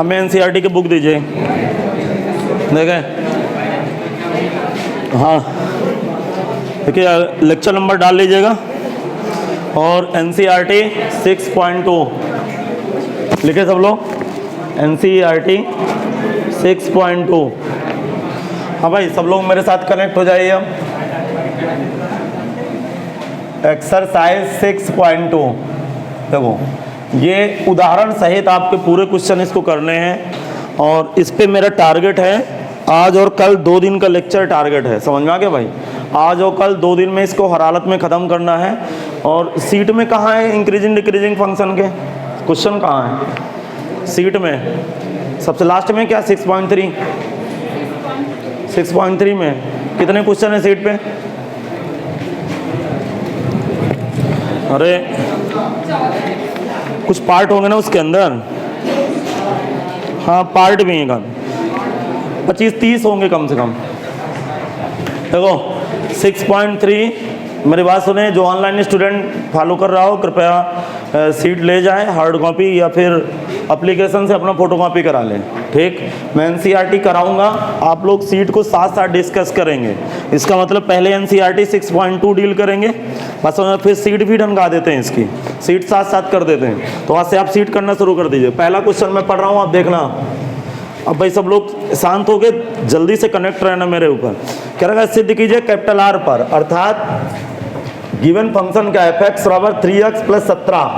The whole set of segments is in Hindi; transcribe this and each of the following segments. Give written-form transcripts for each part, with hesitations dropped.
हमें एनसीईआरटी की बुक दीजिए। देखें, हाँ देखिए लेक्चर नंबर डाल लीजिएगा और एनसीईआरटी 6.2 लिखे सब लोग, एनसीईआरटी 6.2। हाँ भाई सब लोग मेरे साथ कनेक्ट हो जाइए। अब एक्सरसाइज 6.2 देखो, ये उदाहरण सहित आपके पूरे क्वेश्चन इसको करने हैं और इस पे मेरा टारगेट है आज और कल 2 दिन का लेक्चर टारगेट है। समझ में आ गया भाई? आज और कल 2 दिन में इसको हर हालत में ख़त्म करना है। और सीट में कहाँ है इंक्रीजिंग डिक्रीजिंग फंक्शन के क्वेश्चन? कहाँ है सीट में? सबसे लास्ट में क्या 6.3? 6.3 में कितने क्वेश्चन है सीट पे? अरे कुछ पार्ट होंगे ना उसके अंदर। हाँ पार्ट भी हैं, 25-30 होंगे कम से कम। देखो 6.3, मेरी बात सुने, जो ऑनलाइन स्टूडेंट फॉलो कर रहा हो कृपया सीट ले जाए, हार्ड कॉपी या फिर एप्लीकेशन से अपना फोटोकॉपी करा लें। ठीक, मैं एनसीईआरटी कराऊंगा, आप लोग सीट को साथ साथ डिस्कस करेंगे। इसका मतलब पहले एनसीईआरटी 6.2 डील करेंगे, बस फिर सीट भी ढंगा देते हैं, इसकी सीट साथ साथ कर देते हैं। तो आज से आप सीट करना शुरू कर दीजिए। पहला क्वेश्चन मैं पढ़ रहा हूँ, आप देखना। अब भाई सब लोग शांत हो गए, जल्दी से कनेक्ट रहना मेरे ऊपर। कह रहा है सिद्ध कीजिए कैपिटल आर पर, अर्थात गिवन फंक्शन क्या है, fx बराबर 3x + 17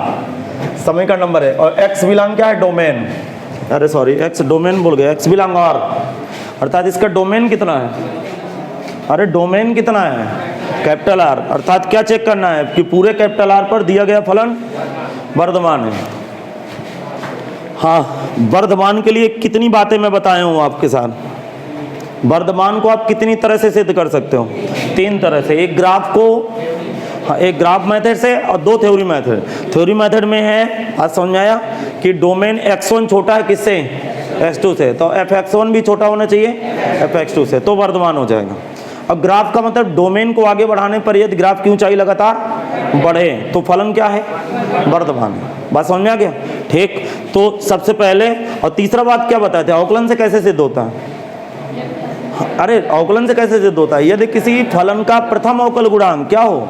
समय का नंबर है और x बिलोंग क्या है, डोमेन। अरे सॉरी, x डोमेन बोल गया, x बिलोंग आर, अर्थात इसका डोमेन कितना है? अरे डोमेन कितना है? Capital R. अर्थात क्या चेक करना है कि पूरे कैपिटल आर पर दिया गया फलन वर्धमान है। हाँ, वर्धमान के लिए कितनी बातें मैं बताया हूँ आपके साथ। वर्धमान को आप कितनी तरह से सिद्ध कर सकते हो? 3 तरह से। एक ग्राफ को, हाँ एक ग्राफ मेथड से और 2 थ्योरी मेथड। थ्योरी मेथड में है, आज समझ में आया कि डोमेन x1 छोटा है किससे, x2 से, तो fx1 भी छोटा होना चाहिए fx2 से, तो वर्धमान हो जाएगा। अब ग्राफ का मतलब डोमेन को आगे बढ़ाने पर यदि ग्राफ की ऊंचाई लगातार बढ़े तो फलन क्या है, वर्धमान है। बात समझ में आ गया? ठीक, तो सबसे पहले और तीसरा बात क्या बताए थे, अवकलन से कैसे सिद्ध होता है? अरे अवकलन से कैसे सिद्ध होता है? यदि किसी फलन का प्रथम अवकल गुणांक क्या हो,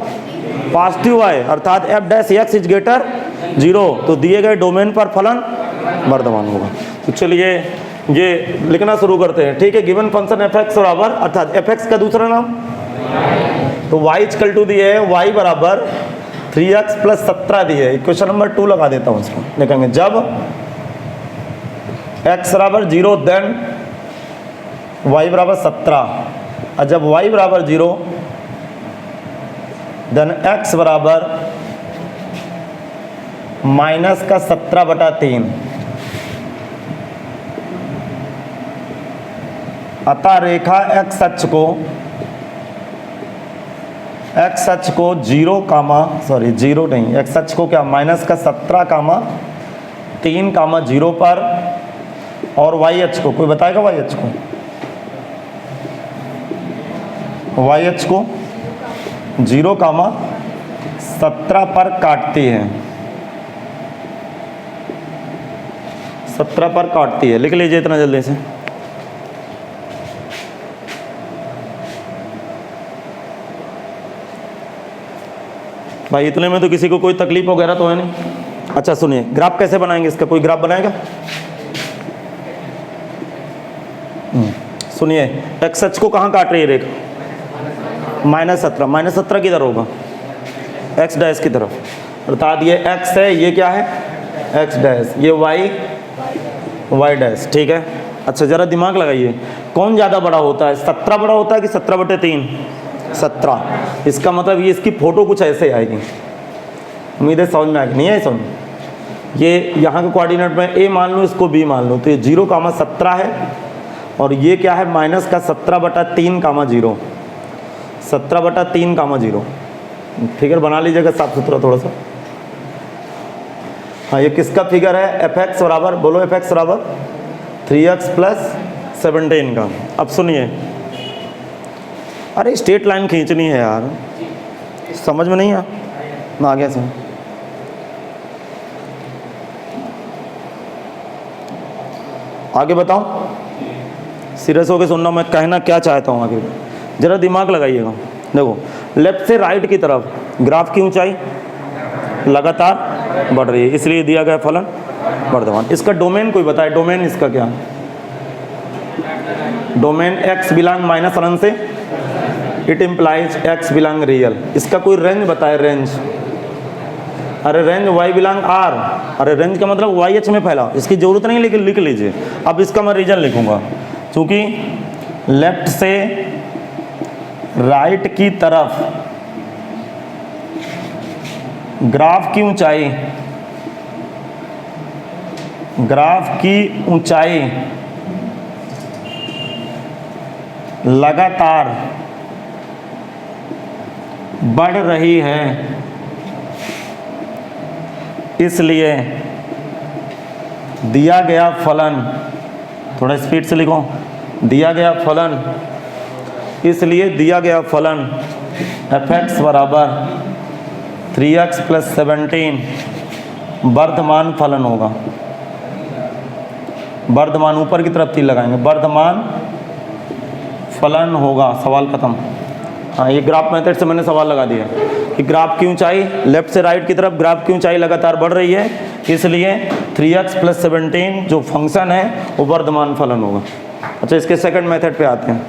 पॉजिटिव आए, अर्थात f' इज ग्रेटर 0, तो दिए गए डोमेन पर फलन वर्धमान होगा। तो चलिए ये लिखना शुरू करते हैं। ठीक है, गिवन फंक्शन fx बराबर, अर्थात fx का दूसरा नाम तो y इक्वल टू दिए है, y बराबर 3x + 17 दिए है। क्वेश्चन नंबर 2 लगा देता हूँ इसको, लिखेंगे जब x बराबर 0 देन y बराबर 17, और जब y बराबर 0 देन x बराबर -17/3। अतः रेखा x अक्ष को 0 कामा, सॉरी 0 नहीं, x अक्ष को क्या -17,3,0 पर, और y अक्ष को कोई बताएगा, y अक्ष को 0,17 पर काटती है, 17 पर काटती है। लिख लीजिए इतना जल्दी से। भाई इतने में तो किसी को कोई तकलीफ वगैरह तो है नहीं। अच्छा सुनिए, ग्राफ कैसे बनाएंगे इसका, कोई ग्राफ बनाएगा? सुनिए, एक्स अक्ष को कहाँ काट रही है रेखा, -17 किधर होगा, एक्स डैश की तरफ, अर्थात ये एक्स है, ये क्या है एक्स डैश, ये वाई डैश। ठीक है, अच्छा जरा दिमाग लगाइए, कौन ज़्यादा बड़ा होता है, 17 बड़ा होता है कि 17/3? 17। इसका मतलब ये इसकी फोटो कुछ ऐसे आएगी, उम्मीद है समझ में आएगी, नहीं है समझ? ये यहाँ के कोऑर्डिनेट में ए मान लो, इसको बी मान लो, तो ये 0,17 है और ये क्या है -17/3,0, 17/3,0। फिगर बना लीजिएगा साफ सुथरा थोड़ा सा। हाँ, ये किसका फिगर है, fx बराबर, बोलो fx बराबर 3x + 17 का। अब सुनिए, अरे स्ट्रेट लाइन खींचनी है यार, समझ में नहीं आ गया समझ? आगे बताओ, सीरियस होकर सुनना, मैं कहना क्या चाहता हूँ आगे, जरा दिमाग लगाइएगा। देखो लेफ्ट से राइट की तरफ ग्राफ की ऊंचाई लगातार बढ़ रही है, इसलिए दिया गया फलन वर्धमान। इसका डोमेन कोई बताए, डोमेन इसका क्या है? डोमेन x बिलोंग माइनस अनंत से, it implies x belong real. इसका कोई रेंज बताए, रेंज। अरे रेंज y बिलोंग r, अरे रेंज का मतलब YH में फैला, इसकी जरूरत नहीं लेकिन लिख लीजिए। अब इसका मैं रीजन लिखूंगा, क्योंकि लेफ्ट से राइट की तरफ ग्राफ की ऊंचाई, ग्राफ की ऊंचाई लगातार बढ़ रही है, इसलिए दिया गया फलन, थोड़ा स्पीड से लिखो, दिया गया फलन, इसलिए दिया गया फलन fx बराबर 3x + 17 वर्धमान फलन होगा। वर्धमान ऊपर की तरफ तीर लगाएंगे, वर्धमान फलन होगा, सवाल खत्म। हाँ, ये ग्राफ मेथड से मैंने सवाल लगा दिया कि ग्राफ की ऊंचाई लेफ्ट से राइट की तरफ ग्राफ की ऊंचाई लगातार बढ़ रही है, इसलिए 3x + 17 जो फंक्शन है वो वर्धमान फलन होगा। अच्छा, इसके सेकंड मेथड पे आते हैं।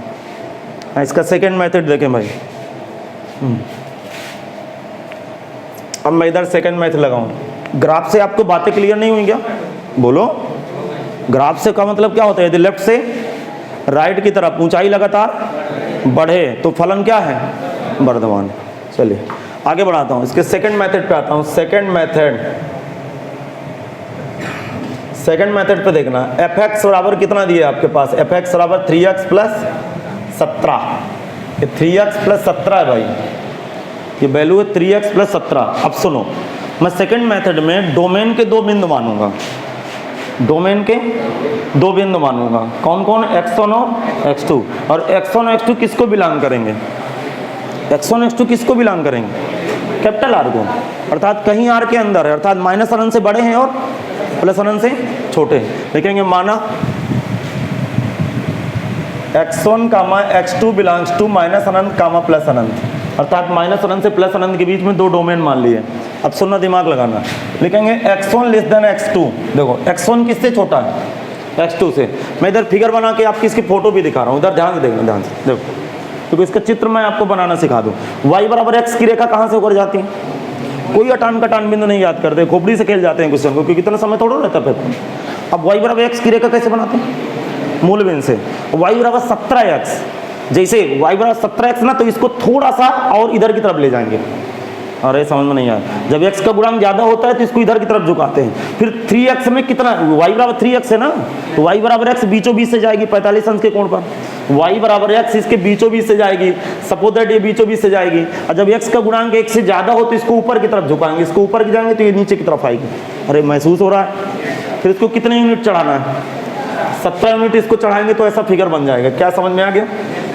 हाँ, इसका सेकंड मेथड देखें भाई। अब मैं इधर सेकंड मेथड लगाऊं। ग्राफ से आपको बातें क्लियर नहीं हुई क्या? बोलो। ग्राफ से का मतलब क्या होता है? यदि लेफ्ट से राइट की तरफ ऊंचाई लगातार बढ़े तो फलन क्या है? वर्धमान। चलिए आगे बढ़ाता हूं, इसके सेकंड मेथड पे आता हूं। सेकंड मेथड पे देखना, fx बराबर कितना दिया आपके पास? fx बराबर 3x + 17। ये 3x + 17 है भाई, ये वैल्यू है 3x + 17। अब सुनो, मैं सेकंड मेथड में डोमेन के दो बिंदु मानूंगा, डोमेन के दो बिंदु मानूंगा। कौन कौन? x1 और x2। और x1 और x2 किसको बिलोंग करेंगे? x1 x2 किसको बिलोंग करेंगे? कैपिटल R को, अर्थात कहीं R के अंदर है, अर्थात माइनस अनंत से बड़े हैं और प्लस अनंत से छोटे हैं। लिखेंगे माना x1, x2 belongs to minus अनंत, प्लस अनंत, अर्थात माइनस अनंत से प्लस अनंत के बीच में दो डोमेन मान लिए। अब सुनना, दिमाग लगाना। लिखेंगे x1 लेस देन x2। देखो x1 किससे छोटा है? x2 से। मैं इधर फिगर बना के आपकी इसकी फोटो भी दिखा रहा हूँ, इधर ध्यान से देखना, ध्यान से देखो, क्योंकि इसका चित्र मैं आपको बनाना सिखा दूँ। y बराबर x की रेखा कहाँ से होकर जाती है? कोई अटान कटान बिंदु नहीं याद करते, खोपड़ी से खेल जाते हैं क्वेश्चन को, क्योंकि इतना समय थोड़ा रहता है पेपर। अब y बराबर x की रेखा कैसे बनाते हैं? मूल बिंदु से। y बराबर 17x, जैसे y बराबर 17x ना, तो इसको थोड़ा सा और इधर की तरफ ले जाएंगे। अरे समझ में नहीं आया, जब x का गुणांक ज्यादा होता है तो इसको इधर की तरफ झुकाते हैं। फिर 3x में कितना? y बराबर 3x है ना, तो y बराबर x बीचों बीच से जाएगी 45 अंश के कोण पर। y बराबर x इसके बीचों बीच से जाएगी, सपोज दैट ये बीचों बीच से जाएगी। और जब x का गुणांक 1 से ज्यादा हो तो इसको ऊपर की तरफ झुकाएंगे, इसको ऊपर की जाएंगे तो ये नीचे की तरफ आएगी। अरे महसूस हो रहा है? फिर इसको कितने यूनिट चढ़ाना है? 17 यूनिट इसको चढ़ाएंगे तो ऐसा फिगर बन जाएगा। क्या समझ में आ गया?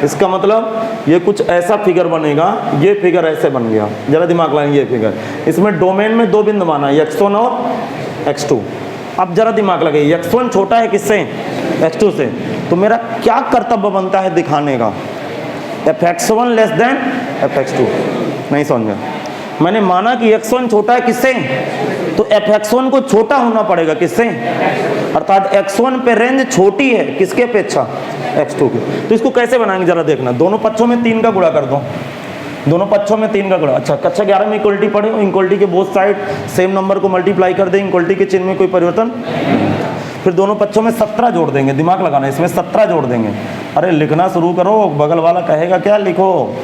इसका मतलब ये कुछ ऐसा फिगर बनेगा, ये फिगर ऐसे बन गया। जरा दिमाग लगाएंगे, ये फिगर, इसमें डोमेन में दो बिंदु माना, x1 और x2। अब जरा दिमाग लगाइए, x1 छोटा है किससे? x2 से। तो मेरा क्या कर्तव्य बनता है दिखाने का? fx1 less than fx2। नहीं समझा? मैंने माना कि x1 छोटा है किससे, तो fx1 को छोटा होना पड़ेगा किससे? अर्थात x1 पे रेंज छोटी है किसके अपेक्षा? x2 की। तो इसको कैसे बनाएंगे जरा देखना। दोनों पक्षों में 3 का गुणा कर दो, दोनों पक्षों में 3 का गुणा। अच्छा, कक्षा 11 में इक्वलिटी पढ़े हो, इक्वलिटी के बोथ साइड सेम नंबर को मल्टीप्लाई कर दें, इक्वलिटी के चिन्ह में कोई परिवर्तन। फिर दोनों पक्षों में 17 जोड़ देंगे, दिमाग लगाना, इसमें 17 जोड़ देंगे। अरे लिखना शुरू करो, बगल वाला कहेगा क्या, लिखो।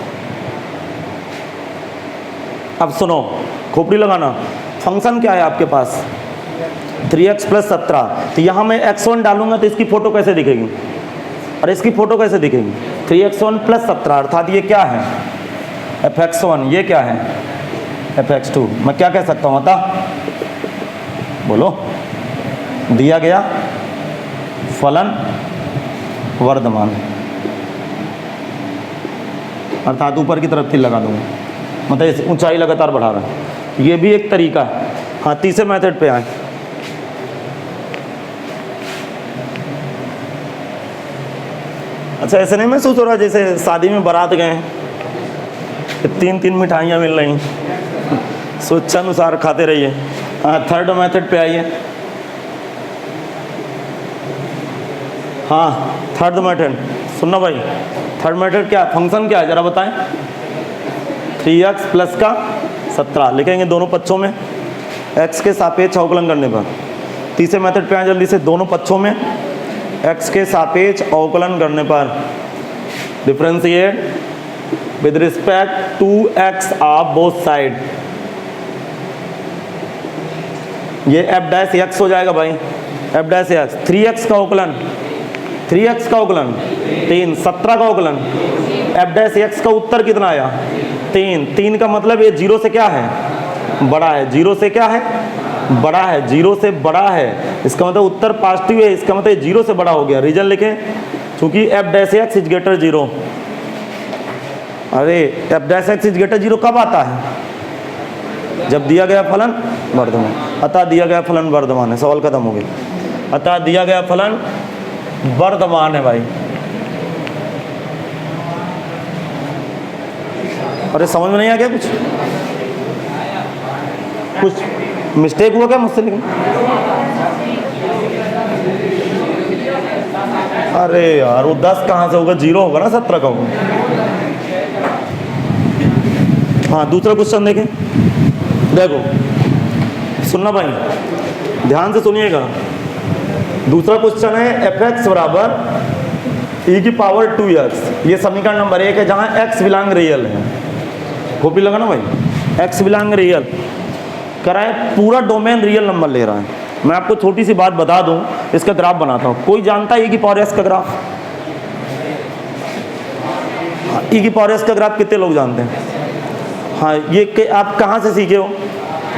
अब सुनो, खोपड़ी लगाना। फंक्शन क्या है आपके पास? 3x + 17। तो यहाँ मैं x1 डालूंगा तो इसकी फोटो कैसे दिखेगी? और इसकी फोटो कैसे दिखेगी? 3x1 + 17, अर्थात ये क्या है? fx1। ये क्या है? fx2। मैं क्या कह सकता हूँ बता? बोलो। दिया गया फलन वर्धमान, अर्थात ऊपर की तरफ तीर लगा दूंगा, मतलब ऊंचाई लगातार बढ़ा रहा है। ये भी एक तरीका है। हाँ, तीसरे मेथड पे आए। अच्छा ऐसे नहीं महसूस हो रहा जैसे शादी में बारात गए हैं, 3-3 मिठाइयाँ मिल रही, स्वेच्छानुसार खाते रहिए। हाँ, थर्ड मेथड पे आइए। हाँ, थर्ड मेथड सुनना भाई, थर्ड मेथड क्या फंक्शन क्या है जरा बताएं। 3x प्लस का 17 लिखेंगे दोनों पक्षों में, x के सापेक्ष अवकलन करने पर। तीसरे मेथड पे आए जल्दी से, दोनों पक्षों में x के सापेक्ष अवकलन करने पर differentiate with respect to x of both side. ये f डैश x हो जाएगा भाई, f डैश x। 3x का अवकलन, 3x का अवकलन 3, 17 का अवकलन, f डैश x का उत्तर कितना आया 3। 3 का मतलब ये 0 से क्या है, बड़ा है। 0 से क्या है, बड़ा है। 0 से बड़ा है, इसका मतलब उत्तर पॉजिटिव है, इसका मतलब 0 से बड़ा हो गया। रीजन लिखें, क्योंकि f dash x is greater 0। अरे f dash x is greater 0 कब आता है, जब दिया गया फलन वर्धमान। अतः दिया गया फलन वर्धमान है, सवाल खत्म हो गया। अतः दिया गया फलन वर्धमान है भाई। अरे समझ में नहीं आ गया, कुछ मिस्टेक हुआ क्या मुझसे लिखने? अरे यार वो 10 कहाँ से होगा, 0 होगा ना, 17 का होगा। हाँ, दूसरा क्वेश्चन देखें, देखो सुनना भाई, ध्यान से सुनिएगा। दूसरा क्वेश्चन है fx बराबर e की पावर 2x। ये समीकरण नंबर 1 है जहां x बिलोंग रियल है। कॉपी लगा ना भाई, x बिलोंग रियल कराए, पूरा डोमेन रियल नंबर ले रहा है। मैं आपको छोटी सी बात बता दूं, इसका ग्राफ बनाता हूं। कोई जानता है e की पावर x का ग्राफ? e की पावर x का ग्राफ कितने लोग जानते हैं? हाँ, ये आप कहाँ से सीखे हो?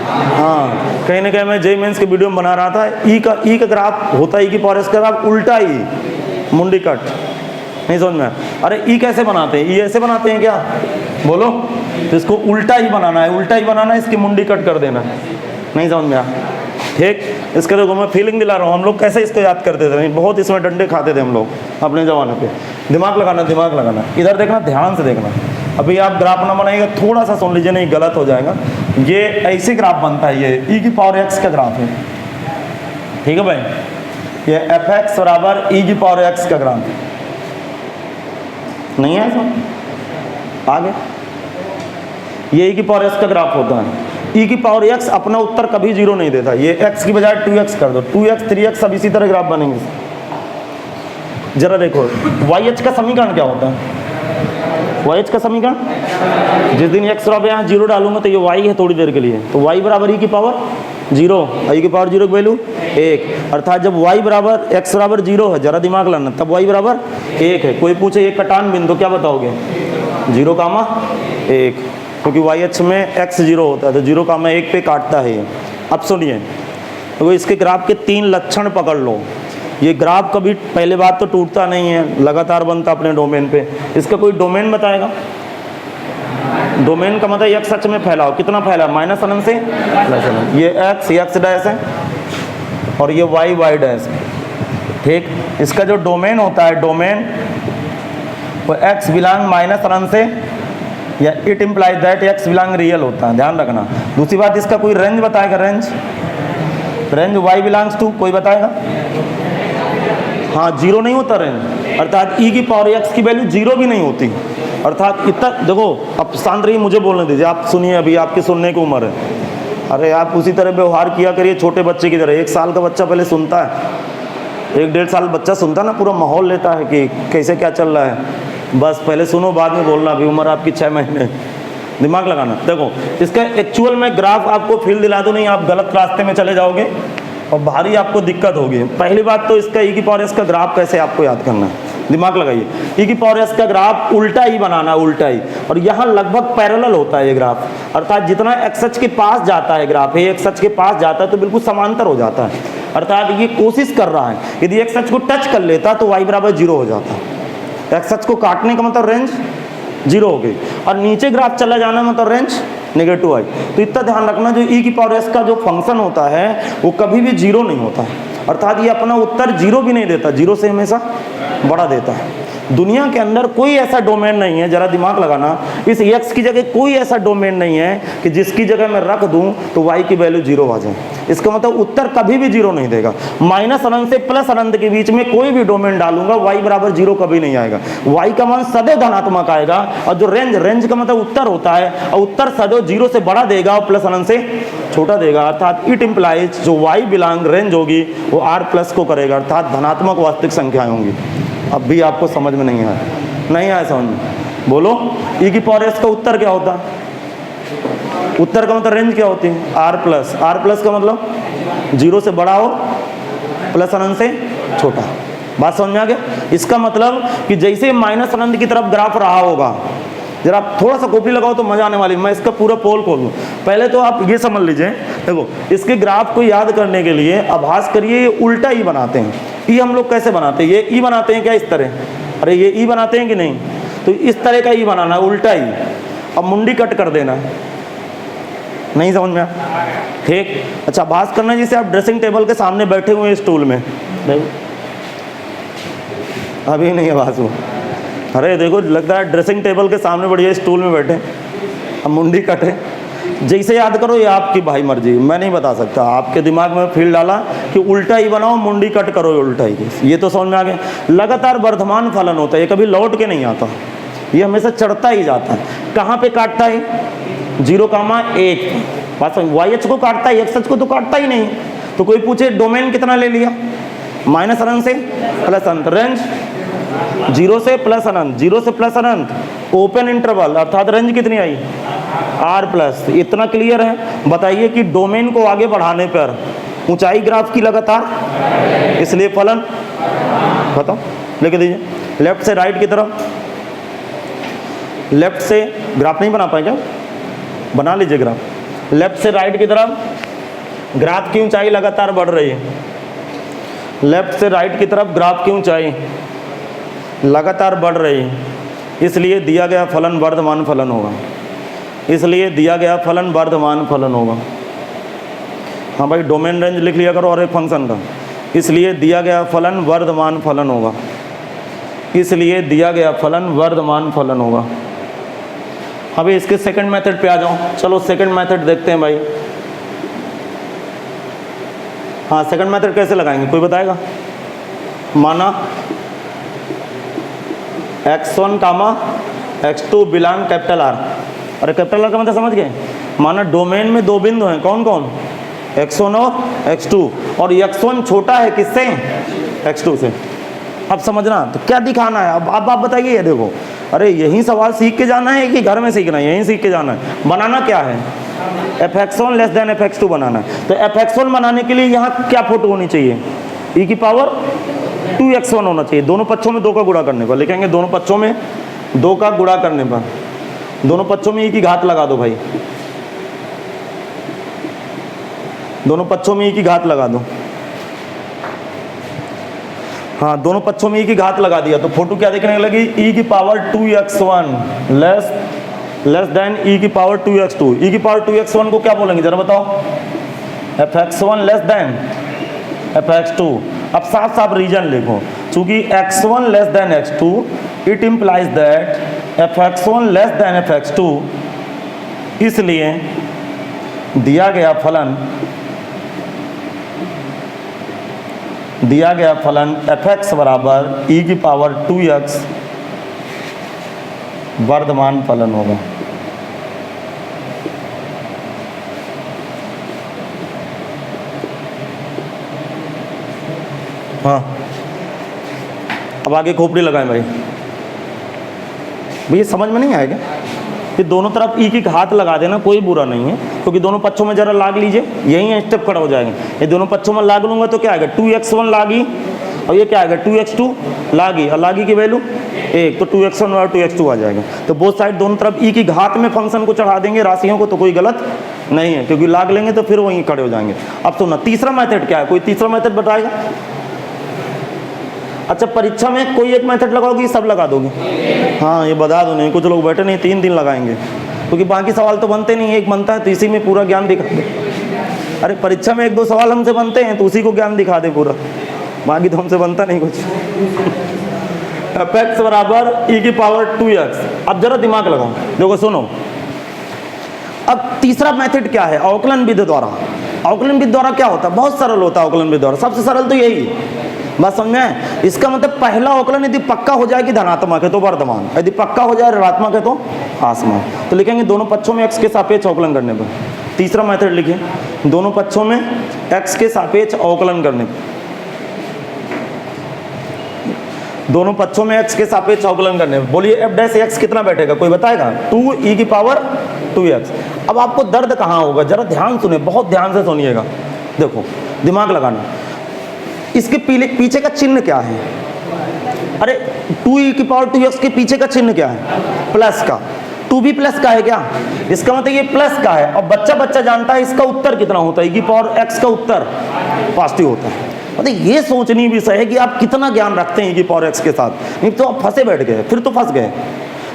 हाँ, कहीं ना कहीं मैं जेईई मेंस के वीडियो में बना रहा था। ई का ग्राफ होता है, ई की पावर एस का ग्राफ उल्टा ही, मुंडी कट। नहीं समझ में? अरे ई कैसे बनाते हैं? ई ऐसे बनाते हैं क्या, बोलो? तो इसको उल्टा ही बनाना है, उल्टा ही बनाना है, इसकी मुंडी कट कर देना। नहीं समझ में आया? ठीक, इसका देखो मैं फीलिंग दिला रहा हूँ। हम लोग कैसे इसको याद करते थे, बहुत इसमें डंडे खाते थे हम लोग अपने ज़माने पे। दिमाग लगाना, दिमाग लगाना, इधर देखना, ध्यान से देखना। अभी आप ग्राफ ना बनाइएगा, थोड़ा सा सुन लीजिए, नहीं गलत हो जाएगा। ये ऐसे ग्राफ बनता है, ये e की पावर x का ग्राफ है, ठीक है भाई। ये fx बराबर e की पावर x का ग्राफ नहीं है ऐसा आगे। ये e की पावर x का ग्राफ होता है। e की पावर x अपना उत्तर कभी 0 नहीं देता। ये x की बजाय 2x कर दो, 2x 3x सब इसी तरह ग्राफ बनेंगे। जरा देखो yh का समीकरण क्या होता है, yh का समीकरण, जिस दिन x बराबर यहाँ 0 डालूंगा तो ये y है थोड़ी देर के लिए, तो y बराबर e की पावर 0, i की पावर 0 की वैल्यू 1। अर्थात जब y बराबर x बराबर 0 है, जरा दिमाग लाना, तब y बराबर 1 है। कोई पूछे ये कटान बिंदु, क्या बताओगे? 0,1, क्योंकि yh में x 0 होता है, तो 0,1 पे काटता है ये। अब सुनिए, तो इसके ग्राफ के 3 लक्षण पकड़ लो। ये ग्राफ कभी, पहले बात तो टूटता नहीं है, लगातार बनता अपने डोमेन पे। इसका कोई डोमेन बताएगा? डोमेन का मतलब x अक्ष में फैलाओ, कितना फैला, माइनस अनंत से प्लस अनंत। ये x डैश है और ये y डैश है, ठीक। इसका जो डोमेन होता है, डोमेन वो x बिलोंग माइनस अनंत से, या it implies that x belong real होता है, ध्यान रखना। दूसरी बात, इसका कोई रेंज बताएगा? रेंज y बिलोंग्स टू, कोई बताएगा? हाँ, 0 नहीं होता रेंज, अर्थात e की पावर x की वैल्यू 0 भी नहीं होती। अर्थात इतना देखो, अब शांत रहिए, मुझे बोलने दीजिए, आप सुनिए, अभी आपकी सुनने की उम्र है। अरे आप उसी तरह व्यवहार किया करिए छोटे बच्चे की तरह। 1 साल का बच्चा पहले सुनता है, 1-1.5 साल बच्चा सुनता है ना, पूरा माहौल लेता है कि कैसे क्या चल रहा है। बस पहले सुनो, बाद में बोलना। अभी उम्र आपकी 6 महीने, दिमाग लगाना। देखो इसका एक्चुअल में ग्राफ आपको फील दिला दूँ, नहीं आप गलत रास्ते में चले जाओगे और भारी आपको दिक्कत होगी। पहली बात तो इसका e की पावर s का ग्राफ कैसे आपको याद करना है, दिमाग लगाइए। e की पावर s का ग्राफ उल्टा ही बनाना, उल्टा ही, और यहाँ लगभग पैरेलल होता है ये ग्राफ। अर्थात जितना x अक्ष के पास जाता है ग्राफ, ये x अक्ष के पास जाता है तो बिल्कुल समांतर हो जाता है। अर्थात ये कोशिश कर रहा है, यदि x अक्ष को टच कर लेता तो y बराबर 0 हो जाता। x अक्ष को काटने का मतलब रेंज 0 हो गई, और नीचे ग्राफ चला जाना मतलब रेंज नेगेटिव आई। तो इतना ध्यान रखना, जो e की पावर s का जो फंक्शन होता है वो कभी भी 0 नहीं होता है। अर्थात ये अपना उत्तर 0 भी नहीं देता, 0 से हमेशा बड़ा देता है। दुनिया के अंदर कोई ऐसा डोमेन नहीं है, जरा दिमाग लगाना, इस x की जगह कोई ऐसा डोमेन नहीं है कि जिसकी जगह मैं रख दूं तो y की वैल्यू 0 आ जाए। इसका मतलब उत्तर कभी भी 0 नहीं देगा। माइनस अनंत से प्लस अनंत के बीच में कोई भी डोमेन डालूंगा y बराबर 0 कभी नहीं आएगा। y का मान सदैव धनात्मक आएगा, और जो रेंज का मतलब उत्तर होता है, और उत्तर सदैव 0 से बड़ा देगा और प्लस अनंत से छोटा देगा। अर्थात इट इंप्लाइज जो y बिलोंग रेंज होगी वो r प्लस को करेगा, अर्थात धनात्मक वास्तविक संख्याएं होंगी। अब भी आपको समझ में नहीं आया समझ में? बोलो, e की पावर s का उत्तर क्या होता है? उत्तर का मतलब रेंज क्या होती है? r प्लस का मतलब 0 से बड़ा हो प्लस अनंत से छोटा। बात समझ में आ गया? इसका मतलब कि जैसे माइनस अनंत की तरफ ग्राफ रहा होगा, जरा आप थोड़ा सा कॉपी लगाओ तो मजा आने वाली। मैं इसका पूरा पोल खोल दूँ। पहले तो आप ये समझ लीजिए, देखो इसके ग्राफ को याद करने के लिए अभ्यास करिए, ये उल्टा ई बनाते हैं। ई हम लोग कैसे बनाते हैं? ये ई बनाते हैं क्या इस तरह? अरे ये ई बनाते हैं कि नहीं? तो इस तरह का ई बनाना है, उल्टा ई। अब मुंडी कट कर देना, नहीं समझ में? ठीक, अच्छा अभ्यास करना जैसे आप ड्रेसिंग टेबल के सामने बैठे हुए हैं स्टूल में। अभी नहीं आवाज हुआ। अरे देखो लगता है ड्रेसिंग टेबल के सामने बढ़िया स्टूल में बैठे, अब मुंडी कट है। जैसे याद करो, ये आपकी भाई मर्जी, मैं नहीं बता सकता। आपके दिमाग में फील डाला कि उल्टा ही बनाओ, मुंडी कट करो, उल्टा ही। ये तो समझ में आ गया। लगातार वर्धमान फलन होता है, ये कभी लौट के नहीं आता, ये हमेशा चढ़ता ही जाता है। कहाँ पे काटता है? 0,1। बात समझ, वाई एच को काटता है, एक्स एच को तो काटता ही नहीं। तो कोई पूछे डोमेन कितना ले लिया? माइनस अनंत से प्लस अनंत, रेंज 0 से प्लस अनंत, 0 से प्लस अनंत, ओपन इंटरवल, अर्थात रेंज कितनी आई? r plus. इतना क्लियर है? बताइए कि डोमेन को आगे बढ़ाने पर ऊंचाई ग्राफ की लगातार, इसलिए फलन बताओ, लेके दीजिए। लेफ्ट से राइट की तरफ, लेफ्ट से ग्राफ नहीं बना पाए क्या? बना लीजिए ग्राफ। लेफ्ट से राइट की तरफ ग्राफ की ऊंचाई लगातार बढ़ रही है। लेफ्ट से राइट की तरफ ग्राफ की ऊंचाई लगातार बढ़ रही है, इसलिए दिया गया फलन वर्धमान फलन होगा। इसलिए दिया गया फलन वर्धमान फलन होगा। हाँ भाई, डोमेन रेंज लिख लिया करो और एक फंक्शन का। इसलिए दिया गया फलन वर्धमान फलन होगा। इसलिए दिया गया फलन वर्धमान फलन होगा। अभी इसके सेकंड मेथड पे आ जाओ। चलो सेकंड मेथड देखते हैं भाई। हाँ, सेकंड मेथड कैसे लगाएंगे, कोई बताएगा? माना x1 कामा x2 बिलोंग कैपिटल R। अरे कैपिटल R का मतलब समझ गए? माना डोमेन में दो बिंदु हैं, कौन कौन? x1 और x2, और x1 छोटा है किससे? x2 से। अब समझना तो क्या दिखाना है? अब आप बताइए। ये देखो, अरे यही सवाल सीख के जाना है कि घर में सीखना है? यहीं सीख के जाना है। बनाना क्या है? fx1 लेस देन fx2 बनाना है। तो fx1 बनाने के लिए यहाँ क्या फोटो होनी चाहिए? e की पावर 2x1 होना चाहिए। दोनों पक्षों में 2 का गुणा करने पर लिखेंगे, दोनों पक्षों में 2 का गुणा करने पर, दोनों पक्षों में e की घात लगा दो भाई। दोनों पक्षों में e की घात लगा दो। हाँ, दोनों पक्षों में e की घात लगा दिया तो फोटो क्या देखने लगी? e की power 2x1 less than e की पावर 2x2। e की पावर 2x1 को क्या बोलेंगे जरा बताओ? fx1 less than fx2। अब साफ साफ रीजन लिखो, चूंकि x1 less than x2, it implies that fx1 less than fx2। इसलिए दिया गया फलन fx बराबर e की पावर 2x वर्धमान फलन होगा। हाँ, अब आगे खोपड़ी लगाएं भाई। भैया समझ में नहीं आएगा कि दोनों तरफ ई की घात लगा देना कोई बुरा नहीं है, क्योंकि दोनों पक्षों में जरा लाग लीजिए, यही स्टेप खड़ा हो जाएंगे। ये दोनों पक्षों में लाग लूंगा तो क्या आएगा? 2x1 लागी, और ये क्या आएगा? 2x2 लागी, और लागी की वैल्यू 1, तो 2x1 और 2x2 आ जाएगा। तो बोथ साइड दोनों तरफ ई की घात में फंक्शन को चढ़ा देंगे, राशियों को, तो कोई गलत नहीं है, क्योंकि लाग लेंगे तो फिर वहीं खड़े हो जाएंगे। अब सुना, तीसरा मेथड क्या है? कोई तीसरा मेथड बताएगा? अच्छा, परीक्षा में कोई एक मेथड लगाओगी, सब लगा दोगे? हाँ, ये बता दो, नहीं कुछ लोग बैठे नहीं 3 दिन लगाएंगे, क्योंकि बाकी सवाल तो बनते नहीं, एक बनता है तो इसी में पूरा ज्ञान दिखा दे। अरे परीक्षा में 1-2 सवाल हमसे बनते हैं तो उसी को ज्ञान दिखा दे पूरा, बाकी तो हमसे बनता नहीं कुछ। एफ एक्स बराबर ई की पावर 2x। अब जरा दिमाग लगाओ, देखो सुनो। अब तीसरा मेथड क्या है, अवकलन विधि द्वारा। अवकलन विधि द्वारा क्या होता है, बहुत सरल होता है अवकलन विधि द्वारा, सबसे सरल तो यही है। बात समझ में है? इसका मतलब पहला अवकलन यदि पक्का हो जाए कि धनात्मक है तो वर्धमान, यदि पक्का हो जाए ऋणात्मक है तो आसमान। तो लिखेंगे दोनों पक्षों में x के सापेक्ष अवकलन करने पर। तीसरा मेथड लिखिए, दोनों पक्षों में x के सापेक्ष अवकलन करने पर। दोनों पक्षों में x के सापेक्ष अवकलन करने पर। बोलिए f डैश x कितना बैठेगा, कोई बताएगा? 2e की पावर 2x। अब आपको दर्द कहाँ होगा, जरा ध्यान सुनिए, बहुत ध्यान से सुनिएगा। देखो दिमाग लगाना, इसके पीछे का चिन्ह क्या है? अरे 2e की पावर 2x के पीछे का चिन्ह क्या है? प्लस का। 2b प्लस का है क्या? इसका मतलब ये प्लस का है। और बच्चा जानता है इसका उत्तर कितना होता है, e की पावर x का उत्तर पॉजिटिव होता है। मतलब ये सोचनी विषय है कि आप कितना ज्ञान रखते हैं e की पावर x के साथ, नहीं तो आप फंसे बैठ गए, फिर तो फंस गए।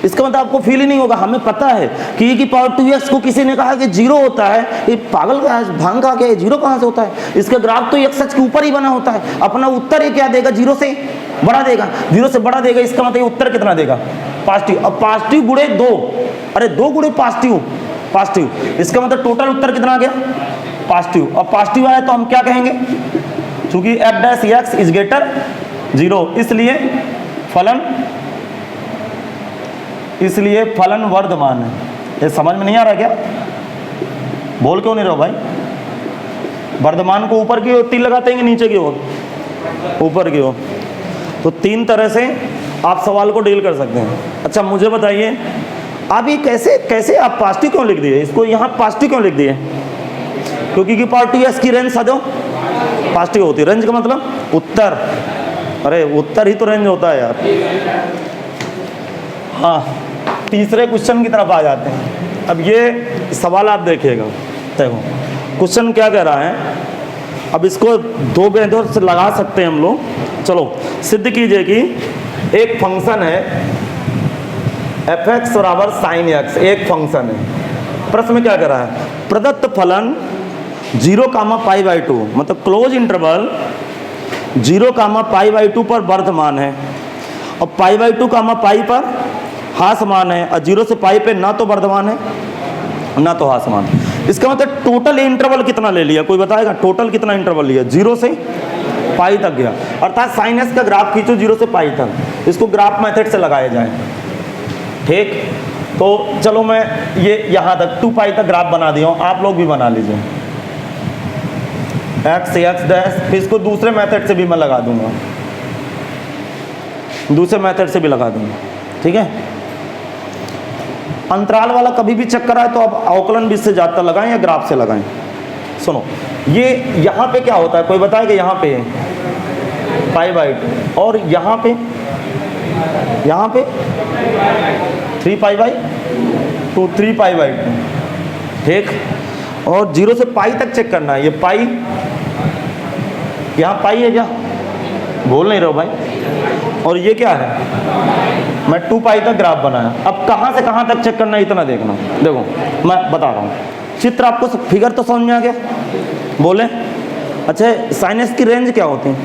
इसका मतलब आपको फील ही नहीं होगा। हमें पता है कि e की पावर 2x को किसी ने कहा कि 0 होता है, ये पागल का है, भांग खा के 0 कहाँ से होता है? इसका ग्राफ तो x अक्ष के ऊपर ही बना होता है। अपना उत्तर ये क्या देगा, 0 से बड़ा देगा, 0 से बड़ा देगा। इसका मतलब उत्तर कितना देगा, पॉजिटिव। अब पॉजिटिव गुणे 2, अरे 2 गुणे पॉजिटिव, इसका मतलब टोटल उत्तर कितना आ गया, पॉजिटिव। अब पॉजिटिव आया तो हम क्या कहेंगे, चूंकि f dash x is greater 0, इसलिए फलन वर्धमान है। ये समझ में नहीं आ रहा क्या? बोल क्यों नहीं रहो भाई? वर्धमान को ऊपर की ओर तीर लगाते हैं कि नीचे की ओर? ऊपर की ओर। तो 3 तरह से आप सवाल को डील कर सकते हैं। अच्छा मुझे बताइए, आप ये कैसे आप पॉजिटिव क्यों लिख दिए? इसको यहाँ पॉजिटिव क्यों लिख दिए? क्योंकि की पावर 2s की रेंज सदो पॉजिटिव होती है। रेंज का मतलब उत्तर, अरे उत्तर ही तो रेंज होता है यार। हाँ, तीसरे क्वेश्चन की तरफ आ जाते हैं। अब ये सवाल आप देखिएगा, देखो क्वेश्चन क्या कह रहा है। अब इसको 2 बेंदों से लगा सकते हैं हम लोग। चलो सिद्ध कीजिए कि एक फंक्शन है एफ एक्स बराबर साइन एक्स, एक फंक्शन है। प्रश्न में क्या कह रहा है, प्रदत्त फलन 0,π/2 मतलब क्लोज इंटरवल 0,π/2 पर वर्धमान है और π/2, π पर हासमान है, और 0 से π पे ना तो वर्धमान है ना तो हासमान। इसका मतलब टोटल इंटरवल कितना ले लिया, कोई बताएगा? टोटल कितना इंटरवल लिया? 0 से π तक गया। अर्थात साइन एक्स का ग्राफ खींचो 0 से π तक, इसको ग्राफ मेथड से लगाया जाए। ठीक, तो चलो मैं ये यहाँ तक 2π तक ग्राफ बना दिया हूँ, आप लोग भी बना लीजिए। x डैश, फिर इसको दूसरे मेथड से भी मैं लगा दूंगा, दूसरे मेथड से भी लगा दूंगा। ठीक है, अंतराल वाला कभी भी चक्कर आए तो आप अवकलन विधि से जाता लगाएं या ग्राफ से लगाएं। सुनो, ये यहाँ पे क्या होता है, कोई बताएगा? यहाँ पे π/2 और यहाँ पे 3π/2, 3π/2। ठीक, और 0 से π तक चेक करना है। ये π, यहाँ π है क्या? बोल नहीं रहो भाई। और ये क्या है, मैं 2π तक ग्राफ बनाया। अब कहाँ से कहाँ तक चेक करना है इतना देखना। देखो मैं बता रहा हूँ, चित्र आपको फिगर तो समझ में आ गया? बोले अच्छा, साइन एक्स की रेंज क्या होती है?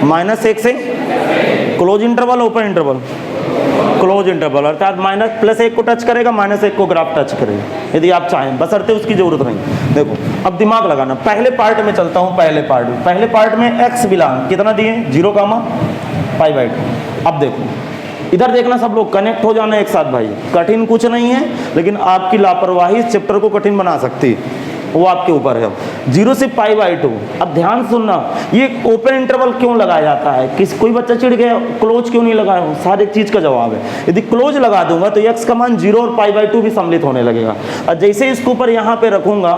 -1 से close interval, open interval, close interval. अर्थात -+1 को टच करेगा, -1 को ग्राफ टच करेगा यदि आप चाहें, बशर्ते उसकी जरूरत नहीं। देखो अब दिमाग लगाना, पहले पार्ट में चलता हूँ। पहले पार्ट में x बिलोंग कितना दिए, 0,π/2। अब देखो इधर देखना, सब लोग कनेक्ट हो जाना एक साथ भाई। कठिन कुछ नहीं है, लेकिन आपकी लापरवाही इस चैप्टर को कठिन बना सकती है, वो आपके ऊपर है। 0 से π/2। अब ध्यान सुनना, ये ओपन इंटरवल क्यों लगाया जाता है? कोई बच्चा चिढ़ गया क्लोज क्यों नहीं लगाया? सारे चीज का जवाब है। यदि क्लोज लगा दूंगा तो x का मान 0 और π/2 भी सम्मिलित होने लगेगा, और जैसे इसके ऊपर यहाँ पे रखूंगा,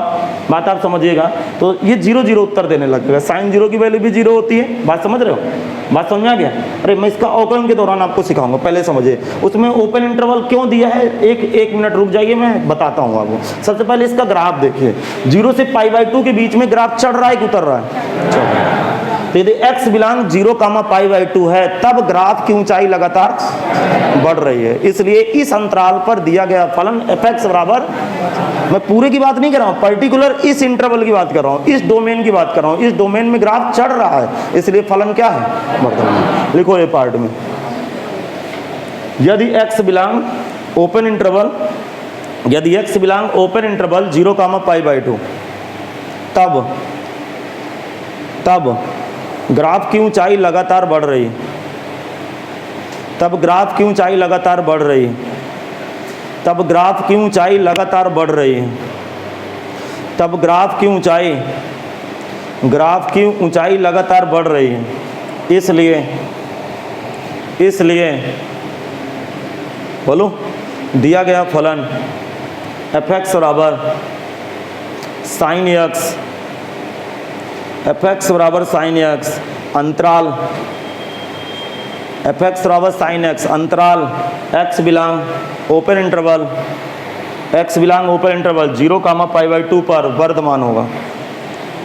बात आप समझिएगा, तो ये 0 0 उत्तर देने लगेगा। साइन 0 की वैल्यू भी 0 होती है। बात समझ रहे हो? बात समझ में आ गया? अरे मैं इसका अवकलन के दौरान आपको सिखाऊंगा, पहले समझिए उसमें ओपन इंटरवल क्यों दिया है। एक मिनट रुक जाइए, मैं बताता हूँ आपको। सबसे पहले इसका ग्राफ देखिए, 0 से π/2 के बीच में ग्राफ चढ़ रहा है कि उतर रहा है? तो यदि x बिलोंग 0,π/2 है तब ग्राफ की ऊंचाई लगातार बढ़ रही है। इसलिए इस अंतराल पर दिया गया फलन fx बराबर, मैं पूरे की बात नहीं कर रहा हूं, पर्टिकुलर इस इंटरवल की बात कर रहा हूं, इस डोमेन की बात कर रहा हूं। इस डोमेन में ग्राफ चढ़ रहा है, इसलिए फलन क्या है, बढ़ता। लिखो ये पार्ट में, यदि x बिलोंग ओपन इंटरवल, यदि x बिलोंग ओपन इंटरवल 0,π/2 तब ग्राफ की ऊंचाई लगातार बढ़ रही है, तब ग्राफ की ऊंचाई लगातार बढ़ रही है, तब ग्राफ की ऊंचाई लगातार बढ़ रही है, तब ग्राफ की ऊंचाई लगातार बढ़ रही है। इसलिए बोलो, दिया गया फलन fx बराबर साइन x, fx बराबर साइन x अंतराल, fx बराबर साइन x अंतराल x belong open interval, x belong open interval 0,π/2 पर वर्धमान होगा,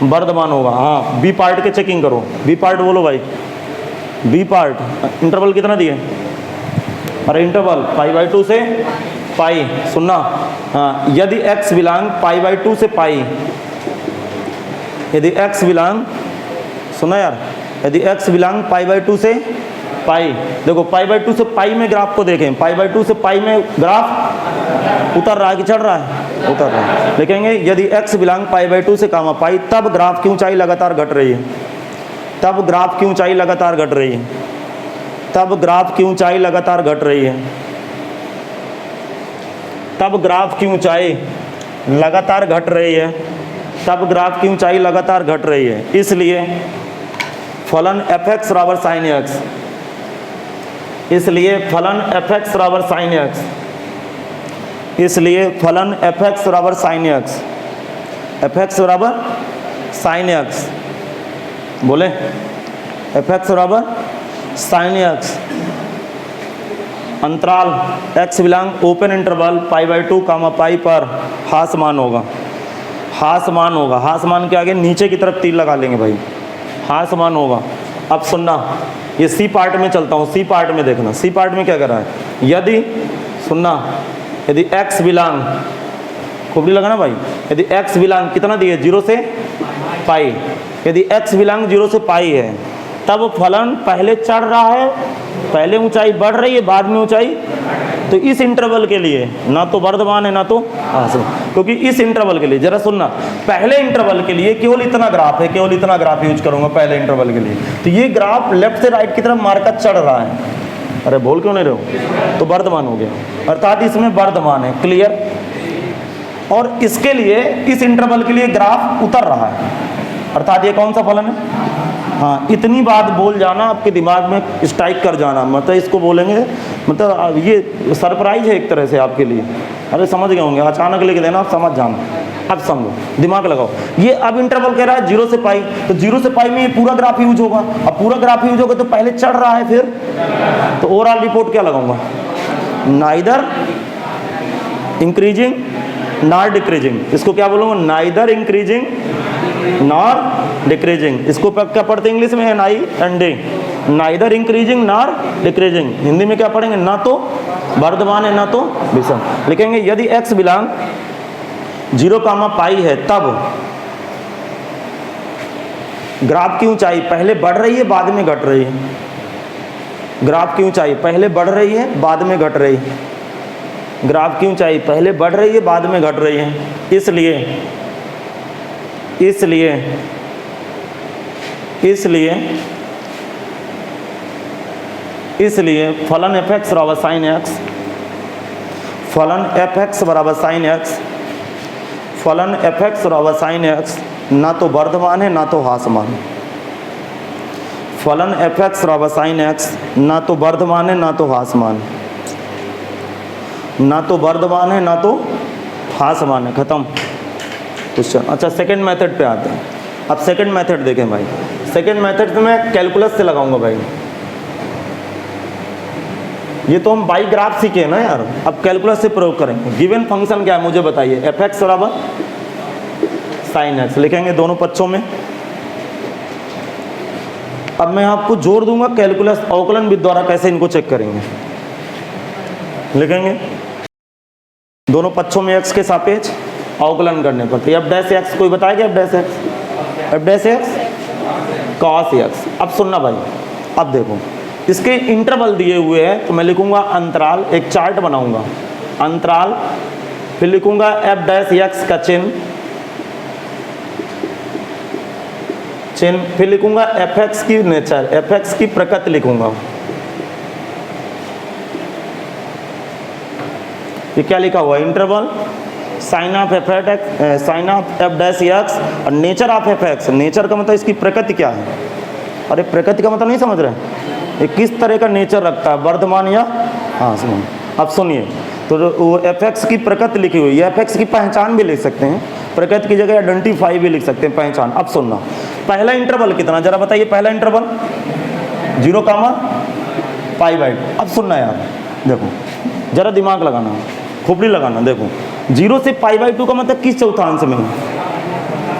वर्धमान होगा। हाँ, बी पार्ट के चेकिंग करो, बी पार्ट बोलो भाई, बी पार्ट इंटरवल कितना दिए, अरे इंटरवल π/2 से पाई, सुनना। हाँ, यदि x बिलोंग π/2 से पाई, यदि x बिलोंग, सुना यार, यदि x बिलोंग π/2 से पाई, देखो π/2 से पाई में ग्राफ को देखें, π/2 से पाई में ग्राफ उतर रहा है कि चढ़ रहा है, उतर रहा है। लिखेंगे यदि x बिलोंग π/2 से कामा पाई तब ग्राफ की ऊंचाई लगातार घट रही है, तब ग्राफ की ऊंचाई लगातार घट रही है, तब ग्राफ की ऊंचाई लगातार घट रही है, तब ग्राफ की ऊंचाई लगातार घट रही है, तब ग्राफ की ऊंचाई लगातार घट रही है। इसलिए फलन fx बराबर साइन x, इसलिए फलन fx बराबर साइन x, इसलिए फलन fx बराबर साइन x, fx बराबर साइन x, बोले fx बराबर साइन x अंतराल x बिलोंग ओपन इंटरवल π/2 पाई पर हासमान होगा, हासमान होगा। हासमान के आगे नीचे की तरफ तीर लगा लेंगे भाई, हासमान होगा। अब सुनना, ये सी पार्ट में चलता हूँ, सी पार्ट में देखना, सी पार्ट में क्या कर रहा है। यदि सुनना, यदि x बिलोंग, खूब लगाना भाई, यदि x बिलोंग कितना दिए 0 से पाई, यदि x बिलोंग 0 से पाई है तब फलन पहले चढ़ रहा है, पहले ऊंचाई बढ़ रही है, बाद में ऊंचाई, तो इस इंटरवल के लिए ना तो वर्धमान है ना तो हासमान, क्योंकि इस इंटरवल के लिए, जरा सुनना, पहले इंटरवल के लिए केवल इतना ग्राफ है, केवल इतना ग्राफ यूज करूंगा पहले इंटरवल के लिए। तो ये ग्राफ लेफ्ट से राइट की तरफ मार्कर चढ़ रहा है, अरे बोल क्यों नहीं रहे हो, तो वर्धमान हो गया, अर्थात इसमें वर्धमान है, क्लियर। और इसके लिए, इस इंटरवल के लिए ग्राफ उतर रहा है, अर्थात ये कौन सा फलन है। हाँ, इतनी बात बोल जाना, आपके दिमाग में स्ट्राइक कर जाना, मतलब इसको बोलेंगे, मतलब ये सरप्राइज है एक तरह से आपके लिए। अरे समझ गए होंगे, अचानक लिख देना, आप समझ जाना। अब समझो, दिमाग लगाओ, ये अब इंटरवल कह रहा है 0 से पाई, तो 0 से पाई में ये पूरा ग्राफ यूज होगा। अब पूरा ग्राफ यूज होगा तो पहले चढ़ रहा है, फिर तो ओवरऑल रिपोर्ट क्या लगाऊंगा, नाइदर इंक्रीजिंग नॉर डिक्रीजिंग। इसको क्या बोलूँगा, नाइदर इंक्रीजिंग नॉर डिक्रीजिंग। इसको क्या पढ़ते इंग्लिश में, NI, neither increasing nor decreasing. Hindi में क्या पढ़ेंगे, ना तो वर्धमान है ना तो विषम। लिखेंगे यदि x बिलोंग 0, पाई है तब ग्राफ की ऊंचाई पहले बढ़ रही है, बाद में घट रही है। ग्राफ की ऊंचाई पहले बढ़ रही है, बाद में घट रही है। ग्राफ की ऊंचाई पहले बढ़ रही है, बाद में घट रही है। इसलिए फलन fx बराबर साइन x, फलन fx बराबर साइन x, फलन fx बराबर साइन x ना तो वर्धमान है ना तो हासमान। फलन fx बराबर साइन x ना तो वर्धमान है ना तो हासमान, ना तो वर्धमान है ना तो हासमान है। खत्म क्वेश्चन। अच्छा, सेकंड मेथड पे आते हैं। अब सेकंड मेथड देखें भाई, सेकंड मेथड में मैं कैलकुलस से लगाऊंगा भाई। ये तो हम बाई ग्राफ सीखे ना यार, अब कैलकुलस से प्रयोग करेंगे। गिवन फंक्शन क्या है मुझे बताइए, fx बराबर साइन x। लिखेंगे दोनों पक्षों में अब मैं आपको जोर दूंगा कैलकुलस अवकलन विधि द्वारा कैसे इनको चेक करेंगे। लिखेंगे दोनों पक्षों में x के सापेक्ष अवकलन करने पर, तो एफ डैश एक्स कोई बताएगा, F dash x cos x. अब सुनना भाई, अब देखो इसके इंटरवल दिए हुए हैं, तो मैं लिखूंगा अंतराल, एक चार्ट बनाऊंगा अंतराल, फिर लिखूंगा एफ डैश एक्स का चिन्ह, फिर लिखूंगा एफ एक्स की नेचर, एफ एक्स की प्रकृति लिखूंगा। ये क्या लिखा हुआ, interval sine of F X, sine of F dash X और nature of F X. Nature का मतलब इसकी प्रकृति क्या है, अरे प्रकृति का मतलब नहीं समझ रहे, ये किस तरह का नेचर रखता है, वर्धमान या, हाँ सुनो। अब सुनिए, तो वो एफ एक्स की प्रकृति लिखी हुई है, एफ एक्स की पहचान भी लिख सकते हैं, प्रकृति की जगह आइडेंटिफाई भी लिख सकते हैं, पहचान। अब सुनना, पहला इंटरवल कितना, जरा बताइए, पहला इंटरवल 0, π/2। अब सुनना यार, देखो जरा दिमाग लगाना, खोपड़ी लगाना, देखो 0 से π/2 का मतलब किस चौथांश में,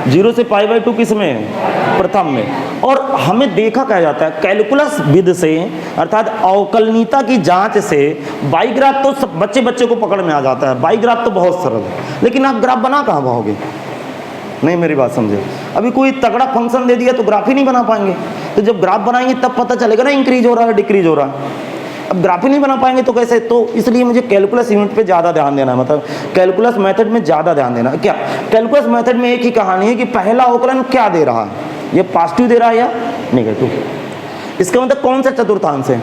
0 से π/2 किस में है, प्रथम में। और हमें देखा क्या जाता है कैलकुलस विधि से, अर्थात अवकलनीयता की जांच से, बाई ग्राफ तो सब बच्चे को पकड़ में आ जाता है, बाई ग्राफ तो बहुत सरल है, लेकिन आप ग्राफ बना कहाँ पाओगे, नहीं मेरी बात समझे। अभी कोई तगड़ा फंक्शन दे दिया तो ग्राफ ही नहीं बना पाएंगे, तो जब ग्राफ बनाएंगे तब पता चलेगा ना इंक्रीज हो रहा है डिक्रीज हो रहा है। अब ग्राफ ही नहीं बना पाएंगे तो कैसे, तो इसलिए मुझे कैलकुलस यूनिट पे ज़्यादा ध्यान देना है, मतलब कैलकुलस मेथड में ज़्यादा ध्यान देना है। क्या कैलकुलस मेथड में एक ही कहानी है कि पहला अवकलन क्या दे रहा है, ये पॉजिटिव दे रहा है या नेगेटिव, इसका मतलब कौन सा चतुर्थांश है,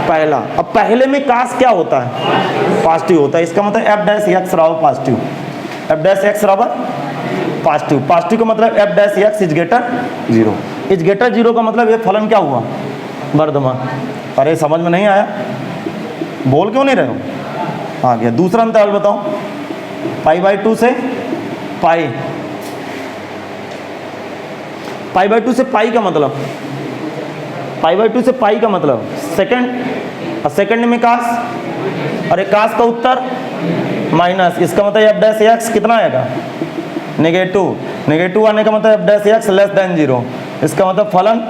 पहला। अब पहले में काश क्या होता है, पॉजिटिव होता है, इसका मतलब एफ डैश एक्स बराबर पॉजिटिव, एफ डैश एक्स बराबर पॉजिटिव, पॉजिटिव का मतलब F dash x is greater 0, is greater 0 का मतलब ये फलन क्या हुआ, वर्धमान। अरे समझ में नहीं आया, बोल क्यों नहीं रहे हो, आ गया। दूसरा अंतराल बताओ, π/2 से पाई, π/2 से पाई का मतलब, π/2 से पाई का मतलब सेकंड, और सेकंड में काश, अरे काश का उत्तर माइनस, इसका मतलब एफ डैश एक्स कितना आएगा, नेगेटिव, नेगेटिव आने का मतलब F dash x less than 0, इसका मतलब फलन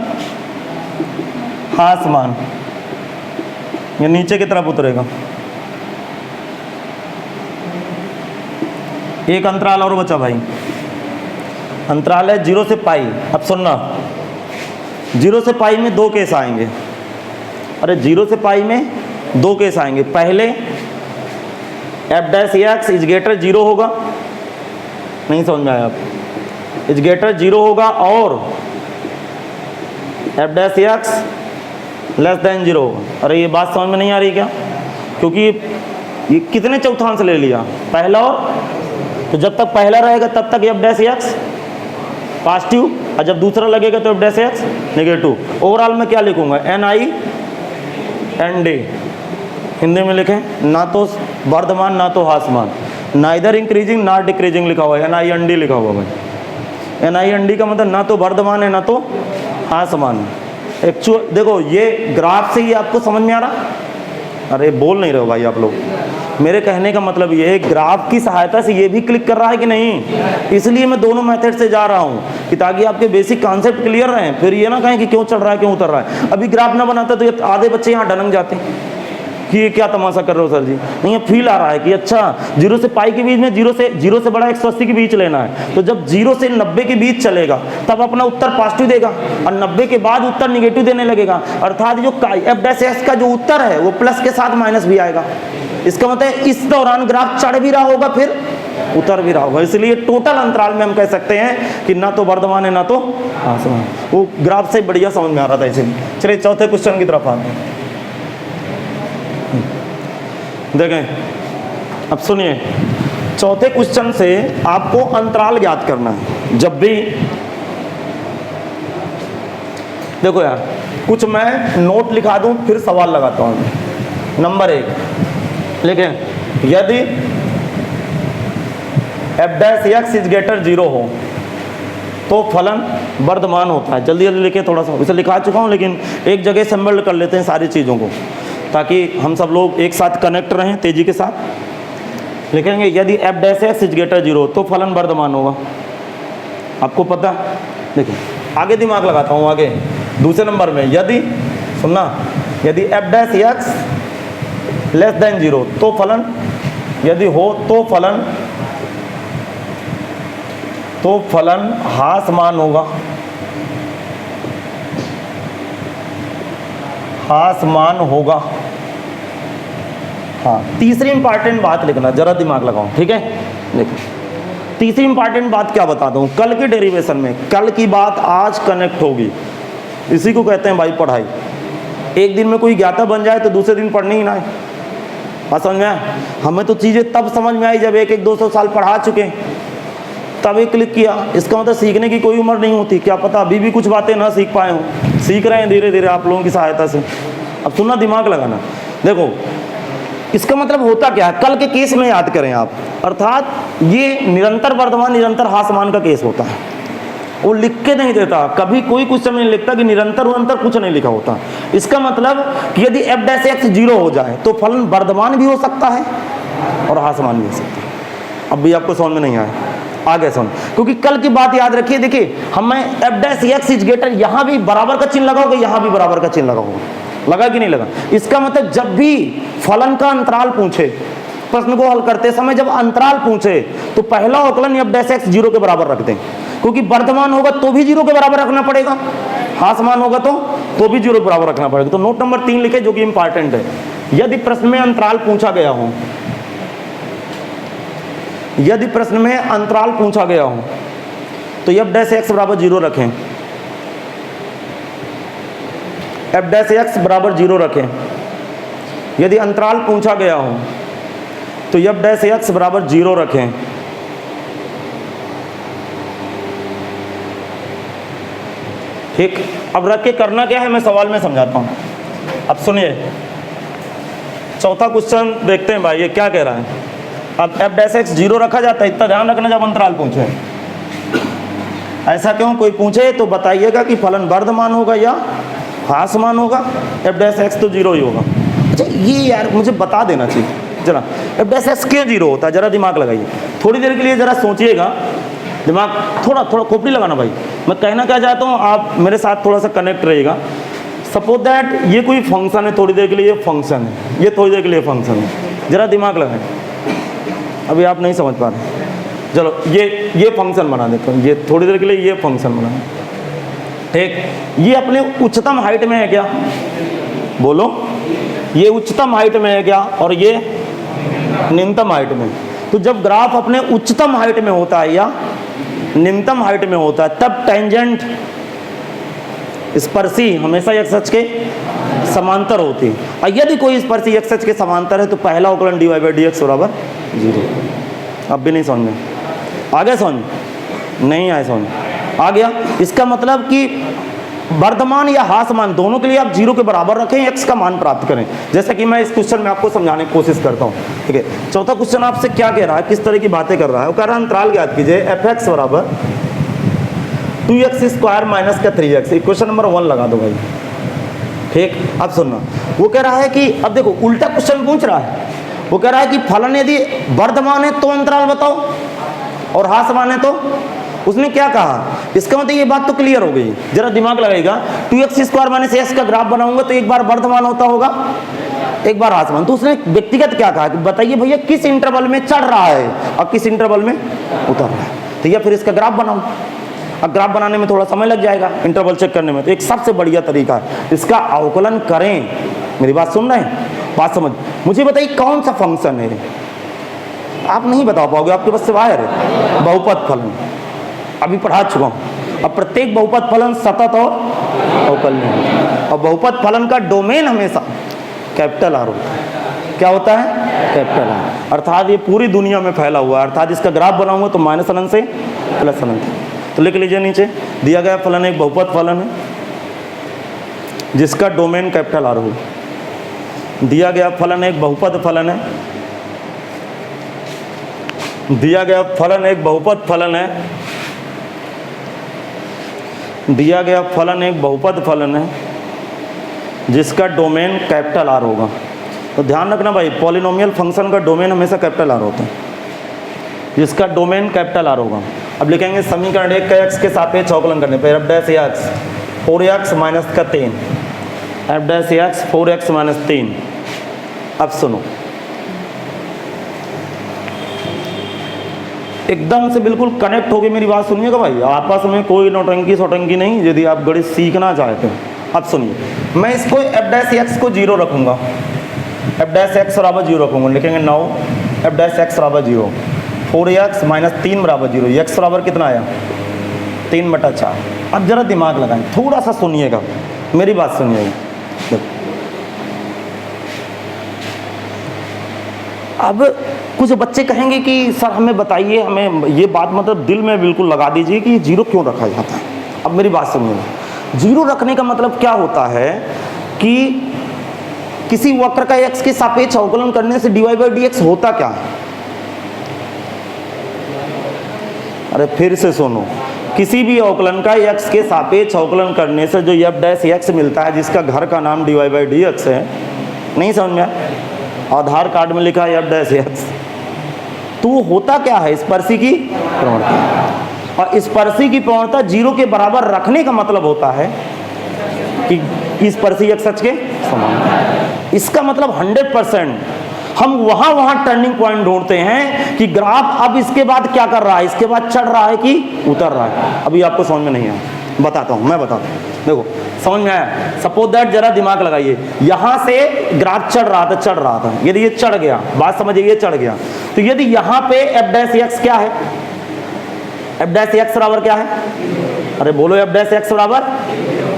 हासमान, ये नीचे की तरफ उतरेगा। एक अंतराल और बचा भाई, अंतराल है 0 से पाई। अब सुनना, 0 से पाई में 2 केस आएंगे, अरे 0 से पाई में 2 केस आएंगे। पहले F dash x is greater 0 होगा, नहीं समझ में आया आप, इज ग्रेटर 0 होगा, और F dash x less than 0 होगा। अरे ये बात समझ में नहीं आ रही क्या, क्योंकि ये कितने चौथांश ले लिया, पहला और, तो जब तक पहला रहेगा तब तक एफ डैश एक्स पॉजिटिव, और जब दूसरा लगेगा तो F dash x negative. Overall में क्या लिखूंगा, NI&D, हिंदी में लिखें, ना तो वर्धमान ना तो ह्रासमान, नाइदर इंक्रीजिंग ना डिक्रीजिंग लिखा हुआ है, NI&D लिखा हुआ भाई। NI&D का मतलब ना तो वर्धमान है ना तो ह्रासमान है। एक्चुअल देखो, ये ग्राफ से ही आपको समझ में आ रहा, अरे बोल नहीं रहे हो भाई आप लोग, मेरे कहने का मतलब ये है ग्राफ की सहायता से ये भी क्लिक कर रहा है कि नहीं, इसलिए मैं दोनों मेथड से जा रहा हूँ कि ताकि आपके बेसिक कॉन्सेप्ट क्लियर रहें, फिर ये ना कहें कि क्यों चढ़ रहा है क्यों उतर रहा है। अभी ग्राफ ना बनाता तो ये आधे बच्चे यहाँ डनक जाते कि ये क्या तमाशा कर रहे हो सर जी, नहीं ये फील आ रहा है कि अच्छा 0 से पाई के बीच में 0 से बड़ा 180 के बीच लेना है, तो जब 0 से 90 के बीच चलेगा तब अपना उत्तर पॉजिटिव देगा, और 90 के बाद उत्तर निगेटिव देने लगेगा, अर्थात जो एफ डैश एक्स का जो उत्तर है वो प्लस के साथ माइनस भी आएगा। इसका मतलब इस दौरान ग्राफ चढ़ भी रहा होगा फिर उतर भी रहा होगा, इसलिए टोटल अंतराल में हम कह सकते हैं कि ना तो वर्धमान है ना तो ह्रासमान। वो ग्राफ से बढ़िया समझ में आ रहा था इसलिए। चलिए चौथे क्वेश्चन की तरफ आते हैं, देखें। अब सुनिए, चौथे क्वेश्चन से आपको अंतराल ज्ञात करना है। जब भी देखो यार, कुछ मैं नोट लिखा दूं फिर सवाल लगाता हूं। नंबर 1 लिखें, यदि F dash x is greater 0 हो तो फलन वर्धमान होता है। जल्दी जल्दी लिखें, थोड़ा सा इसे लिखा चुका हूं लेकिन एक जगह संबल कर लेते हैं सारी चीज़ों को ताकि हम सब लोग एक साथ कनेक्ट रहें तेजी के साथ। लिखेंगे यदि F dash x is greater 0 तो फलन वर्धमान होगा। आपको पता, देखिए आगे दिमाग लगाता हूँ, आगे दूसरे नंबर में यदि सुनना, यदि F dash x less than 0 तो फलन, यदि हो तो फलन हासमान होगा, हासमान होगा। हाँ, तीसरी इंपॉर्टेंट बात लिखना, जरा दिमाग लगाओ, ठीक है। देखो तीसरी इंपॉर्टेंट बात क्या बता दूं, कल के डेरिवेशन में कल की बात आज कनेक्ट होगी, इसी को कहते हैं भाई पढ़ाई। एक दिन में कोई ज्ञाता बन जाए तो दूसरे दिन पढ़नी ही ना है। बात समझ में आया? हमें तो चीज़ें तब समझ में आई जब 100-200 साल पढ़ा चुके, तब एक क्लिक किया। इसका मतलब सीखने की कोई उम्र नहीं होती। क्या पता अभी भी कुछ बातें ना सीख पाए हों, सीख रहे हैं धीरे धीरे आप लोगों की सहायता से। अब सुनना, दिमाग लगाना। देखो इसका मतलब होता क्या है, कल के केस में याद करें आप, अर्थात ये निरंतर वर्धमान निरंतर हासमान का केस होता है। वो लिख के नहीं देता, कभी कोई कुछ समय नहीं लिखता कि निरंतर उरंतर, कुछ नहीं लिखा होता। इसका मतलब कि यदि एफ डैश एक्स 0 हो जाए तो फलन वर्धमान भी हो सकता है और हासमान भी हो सकता है। अब भी आपको समझ में नहीं आया, आगे सुन, क्योंकि कल की बात याद रखिए। देखिए हमें F dash x is greater, यहां भी बराबर का चिन्ह लगाओगे, यहां भी बराबर का चिन्ह लगाओगे, लगा कि नहीं लगा? इसका मतलब जब भी फलन का अंतराल पूछे, प्रश्न को हल करते समय जब अंतराल पूछे तो पहला अवकलन एफ डैश एक्स 0 के बराबर रख दें, क्योंकि वर्धमान होगा तो भी 0 के बराबर रखना पड़ेगा, हासमान होगा तो भी 0 के बराबर रखना पड़ेगा। तो नोट नंबर 3 लिखे, जो कि इंपॉर्टेंट है। यदि प्रश्न में अंतराल पूछा गया हो, यदि प्रश्न में अंतराल पूछा गया हो तो एफ डैश एक्स बराबर 0 रखें, एफ डैश एक्स बराबर 0 रखें। यदि अंतराल पूछा गया हो तो एफ डैश एक्स बराबर 0 रखें। ठीक, अब रख के करना क्या है मैं सवाल में समझाता हूं। अब सुनिए, चौथा क्वेश्चन देखते हैं भाई, ये क्या कह रहा है। अब एफ डैश एक्स 0 रखा जाता है, इतना ध्यान रखना जब अंतराल पूछे। ऐसा क्यों, कोई पूछे तो बताइएगा कि फलन वर्धमान होगा या हासमान होगा। एफ डैश एक्स तो 0 ही होगा। अच्छा ये यार मुझे बता देना चाहिए जरा, एफ डैश एक्स क्यों 0 होता है, जरा दिमाग लगाइए थोड़ी देर के लिए, जरा सोचिएगा, दिमाग थोड़ा खोपड़ी लगाना भाई। मैं कहना क्या चाहता हूँ, आप मेरे साथ थोड़ा सा कनेक्ट रहिएगा। सपोज दैट ये कोई फंक्शन है, थोड़ी देर के लिए ये फंक्शन है, ये थोड़ी देर के लिए फंक्शन है, जरा दिमाग लगाएं। अभी आप नहीं समझ पा रहे, चलो ये फंक्शन बना देता हूँ, ये थोड़ी देर के लिए ये फंक्शन बना। ठीक, ये अपने उच्चतम हाइट में है क्या, बोलो, ये उच्चतम हाइट में है क्या, और ये निम्नतम हाइट में। तो जब ग्राफ अपने उच्चतम हाइट में होता है या निम्नतम हाइट में होता है, तब टेंजेंट स्पर्शी हमेशा एक्स अक्ष के समांतर होती है। और यदि कोई स्पर्शी एक्स अक्ष के समांतर है तो पहला अवकलन dy बाई dx बराबर 0। अब भी नहीं समझ में, आगे समझ नहीं आए, समझ आ गया। इसका मतलब कि वर्धमान या हासमान दोनों के लिए आप 0 के बराबर रखें, x का मान प्राप्त करें, जैसा कि मैं इस क्वेश्चन में आपको समझाने की कोशिश करता हूं। ठीक है, चौथा क्वेश्चन आपसे क्या कह रहा है, किस तरह की बातें कर रहा है। वो कह रहा है अंतराल ज्ञात कीजिए, एफ एक्स बराबर 2x स्क्वायर माइनस का 3x। क्वेश्चन नंबर 1 लगा दो भाई। ठीक, अब सुनना, वो कह रहा है कि, अब देखो उल्टा क्वेश्चन पूछ रहा है। वो कह रहा है कि फलन यदि वर्धमान है तो अंतराल बताओ, और हासमान है तो। उसने क्या कहा, इसका मतलब ये बात तो क्लियर हो गई, जरा दिमाग लगाएगा। 2x स्क्वायर माइनस x का ग्राफ बनाऊंगा तो एक बार वर्धमान होता होगा, एक बार हासमान। तो उसने व्यक्तिगत क्या कहा कि बताइए भैया किस इंटरवल में चढ़ रहा है और किस इंटरवल में उतर रहा है, तो या फिर इसका ग्राफ बनाऊं। अब ग्राफ बनाने में थोड़ा समय लग जाएगा, इंटरवल चेक करने में, तो एक सबसे बढ़िया तरीका है, इसका अवकलन करें। मेरी बात सुन रहे हैं, बात समझ। मुझे बताइए कौन सा फंक्शन है, आप नहीं बता पाओगे, आपके बस से बाहर है। बहुपद फलन अभी पढ़ा चुका हूं। अब प्रत्येक बहुपद फलन सतत और अवकलनीय है, और बहुपद फलन का डोमेन हमेशा कैपिटल आर होता है। क्या होता है, कैपिटल आर, अर्थात ये पूरी दुनिया में फैला हुआ है। अर्थात इसका ग्राफ बनाऊंगा तो माइनस अनंत से प्लस अनंत। तो लिख लीजिए नीचे दिया गया फलन एक बहुपद फलन है जिसका डोमेन कैपिटल आर हो। दिया गया फलन एक बहुपद फलन है, दिया गया फलन एक बहुपद फलन है, दिया गया फलन एक बहुपद फलन है जिसका डोमेन कैपिटल आर होगा। तो ध्यान रखना भाई, पॉलिनोमियल फंक्शन का डोमेन हमेशा कैपिटल आर होता है, जिसका डोमेन कैपिटल आर होगा। अब लिखेंगे समीकरण 1 का x के सापेक्ष अवकलन करने पर F dash x 4x minus का 3, F dash x 4x minus 3। अब सुनो, एकदम से बिल्कुल कनेक्ट होके मेरी बात सुनिएगा भाई, आपस में कोई नौटंकी सोटंकी नहीं, यदि आप गणित सीखना चाहते हो। अब सुनिए, मैं इसको एफ डैश एक्स को 0 रखूंगा, एफ डैश एक्स बराबर 0 रखूंगा, लिखेंगे 9 एफ डैश एक्स बराबर 0, 4x माइनस 3 बराबर 0, एक्स बराबर कितना आया 3/4। अब जरा दिमाग लगाएं, थोड़ा सा सुनिएगा, मेरी बात सुनिएगा। अब कुछ बच्चे कहेंगे कि सर हमें बताइए, हमें ये बात मतलब दिल में बिल्कुल लगा दीजिए कि 0 क्यों रखा जाता है। अब मेरी बात सुनिएगा, 0 रखने का मतलब क्या होता है कि किसी वक्र का x के सापेक्ष अवकलन करने से dy/dx होता क्या है। अरे फिर से सुनो, किसी भी अवकलन का x के सापेक्ष अवकलन करने से जो f डैश x मिलता है, जिसका घर का नाम dy/dx है, नहीं समझ में आया, आधार कार्ड में लिखा है f डैश x, तो वो होता क्या है, स्पर्शी की प्रवणता। और स्पर्शी की प्रवणता 0 के बराबर रखने का मतलब होता है कि स्पर्शी x अक्ष के समान। इसका मतलब 100% हम वहां टर्निंग पॉइंट ढूंढते हैं कि ग्राफ अब इसके बाद क्या कर रहा है, इसके बाद चढ़ रहा है कि उतर रहा है। अभी आपको समझ में नहीं आया, बताता हूं, मैं बताता हूं। देखो समझ में आया, सपोज दैट, जरा दिमाग लगाइए, यहां से ग्राफ चढ़ रहा था, यदि ये चढ़ गया, बात समझिए, ये चढ़ गया, तो यदि यहां पे एफ डैश एक्स क्या है, एफ डैश एक्स बराबर क्या है, अरे बोलो, एफ डैश एक्स बराबर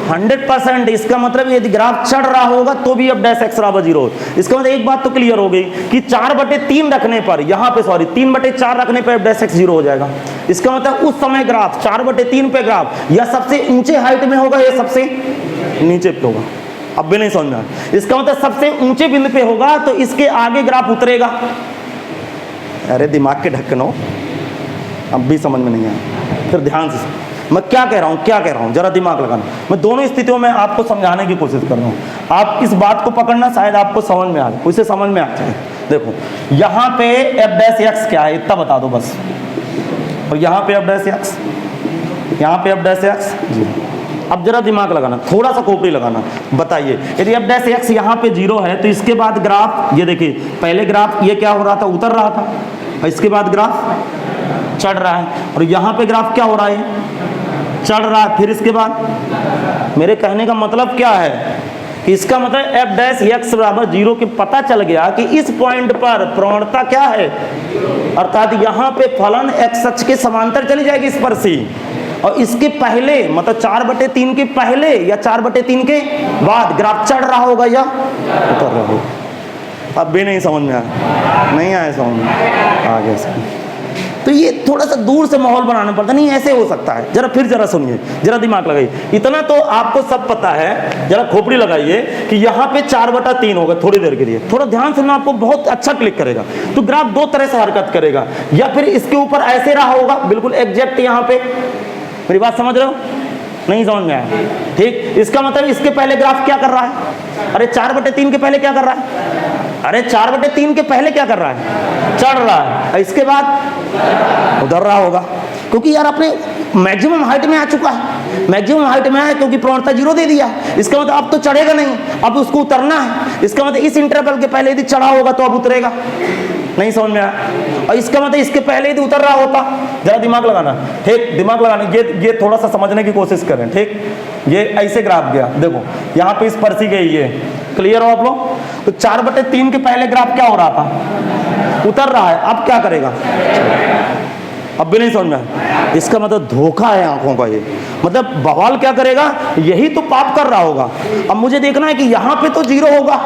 100%। इसका मतलब यदि ग्राफ चढ़ रहा होगा तो भी एफ डैश एक्स बराबर 0। इसका मतलब एक बात तो क्लियर हो गई कि 4/3 रखने पर, यहाँ पे सॉरी 3/4 रखने पर एफ डैश एक्स 0 हो जाएगा। इसका मतलब उस समय ग्राफ 4/3 पे ग्राफ या सबसे ऊंचे हाइट में होगा या सबसे नीचे पे होगा। अब भी नहीं समझ में आया, इसका मतलब सबसे ऊंचे बिंदु पे होगा तो इसके आगे ग्राफ उतरेगा। अरे दिमाग के ढक्कनो, अब भी समझ में नहीं आया, फिर ध्यान से मैं क्या कह रहा हूं, जरा दिमाग लगाना। मैं दोनों स्थितियों में आपको समझाने की कोशिश कर रहा हूं, आप इस बात को पकड़ना, शायद आपको समझ में आ जाए, उसे समझ में आ जाए। देखो यहां पे एफ डैश एक्स क्या है, इतना बता दो बस, और यहां पे एफ डैश एक्स, यहां पे एफ डैश एक्स। अब जरा दिमाग लगाना, थोड़ा सा खोपड़ी लगाना, बताइए यदि एफ डैश एक्स यहाँ पे 0 है तो इसके बाद ग्राफ, ये देखिए पहले ग्राफ ये क्या हो रहा था, उतर रहा था, और इसके बाद ग्राफ चढ़ रहा है, और यहाँ पे ग्राफ क्या हो रहा है, चढ़ रहा है। फिर इसके बाद, मेरे कहने का मतलब क्या है कि इसका मतलब एफ डैश एक्स बराबर 0 के पता चल गया कि इस पॉइंट पर प्रवणता क्या है, अर्थात यहाँ पे फलन एक्स अक्ष के समांतर चली जाएगी स्पर्शी, और इसके पहले मतलब 4/3 के पहले या 4/3 के बाद ग्राफ चढ़ रहा होगा या उतर रहा होगा। अब भी नहीं समझ में आया, नहीं आया समझ में, आ गया। तो ये थोड़ा सा दूर से माहौल बनाना पड़ता, नहीं ऐसे हो सकता है। जरा फिर जरा सुनिए, जरा दिमाग लगाइए, इतना तो आपको सब पता है, जरा खोपड़ी लगाइए कि यहाँ पे 4/3 होगा। थोड़ी देर के लिए थोड़ा ध्यान सुनना, आपको बहुत अच्छा क्लिक करेगा। तो ग्राफ दो तरह से हरकत करेगा, या फिर इसके ऊपर ऐसे रहा होगा बिल्कुल एग्जैक्ट यहाँ पे, मेरी बात समझ रहे हो, नहीं समझ में आया, ठीक। इसका मतलब इसके पहले ग्राफ क्या कर रहा है, अरे 4/3 के पहले क्या कर रहा है, अरे 4/3 के पहले क्या कर रहा है, चढ़ रहा है, इसके बाद उधर रहा होगा, क्योंकि यार अपने मैक्सिमम हाइट में आ चुका है, मैक्सिमम हाइट में आया क्योंकि प्रवणता 0 दे दिया। इसका मतलब अब तो चढ़ेगा नहीं, अब उसको उतरना है। इसका मतलब इस इंटरवल के पहले यदि चढ़ा होगा तो अब उतरेगा, नहीं समझ में आया। और इसका मतलब इसके पहले यदि उतर रहा होता, जरा दिमाग लगाना, ठीक, दिमाग लगाना, ये थोड़ा सा समझने की कोशिश करें, ठीक। ये ऐसे ग्राफ गया, देखो यहाँ पे स्पर्शी गई, ये क्लियर हो आप लोग। तो 4/3 के पहले ग्राफ क्या हो रहा था, उतर रहा है, अब क्या करेगा, अब भी नहीं समझ में आया। इसका मतलब धोखा है आंखों का, ये मतलब बवाल क्या करेगा, यही तो पाप कर रहा होगा। अब मुझे देखना है कि यहाँ पे तो 0 होगा,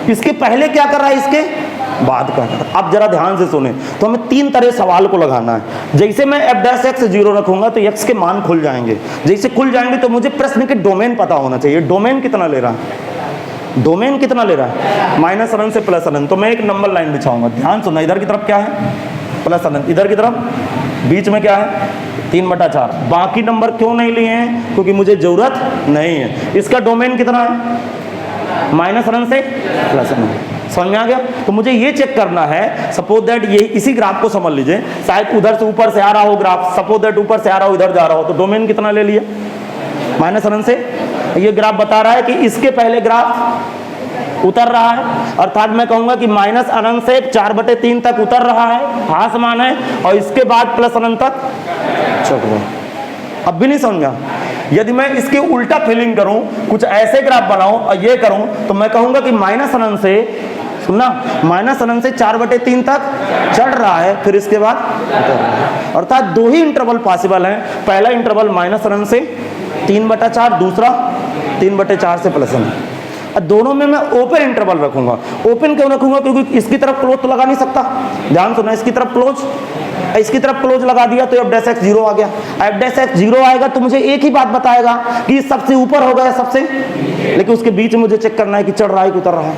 इसके पहले क्या कर रहा है, इसके बाद कर रहा है। अब जरा ध्यान से सुने, तो हमें 3 तरह सवाल को लगाना है। जैसे मैं एफ डैश एक्स 0 रखूंगा तो एक्स के मान खुल जाएंगे, जैसे खुल जाएंगे तो मुझे प्रश्न के डोमेन पता होना चाहिए। डोमेन कितना ले रहा है, डोमेन कितना ले रहा है, -1 से +1। तो मैं एक नंबर लाइन बिछाऊंगा, ध्यान सुनना, इधर की तरफ क्या है +1, इधर की तरफ बीच में क्या है 3/4। बाकी नंबर क्यों नहीं लिए हैं, क्योंकि मुझे जरूरत नहीं है। इसका डोमेन कितना है, -1 से +1। समझ में आ गया। तो मुझे ये चेक करना है, सपोज दैट ये इसी ग्राफ को समझ लीजिए, शायद उधर से ऊपर से आ रहा हो ग्राफ, सपोज दैट ऊपर से आ रहा हो, इधर जा रहा हो, तो डोमेन कितना ले लिया, -1 से ये ग्राफ बता रहा है कि इसके पहले ग्राफ उतर रहा है, अर्थात मैं कहूंगा कि माइनस अनंत से 4/3 तक उतर रहा है, हाँ समान है, और इसके बाद प्लस अनंत तक चढ़ रहा है। अब भी नहीं समझा? यदि मैं इसकी उल्टा फिलिंग करूं, कुछ ऐसे ग्राफ बनाऊं और ये करूं, तो मैं कहूंगा कि माइनस अनंत से, सुनना, माइनस अनंत से 4/3 तक चढ़ रहा है, फिर इसके बाद उतर रहा है। अर्थात दो ही इंटरवल पॉसिबल हैं, पहला इंटरवल माइनस अनंत से 3/4, दूसरा 3/4 से प्लस अनंत। दोनों में मैं ओपन इंटरवल रखूंगा। ओपन क्यों रखूंगा? क्योंकि इसकी तरफ क्लोज तो लगा नहीं सकता, ध्यान सुनना, इसकी तरफ क्लोज, इसकी तरफ क्लोज लगा दिया तो f' 0 आ गया। f' 0 आएगा तो मुझे एक ही बात बताएगा कि सबसे ऊपर होगा या सबसे, लेकिन उसके बीच में मुझे चेक करना है कि चढ़ रहा है कि उतर रहा है।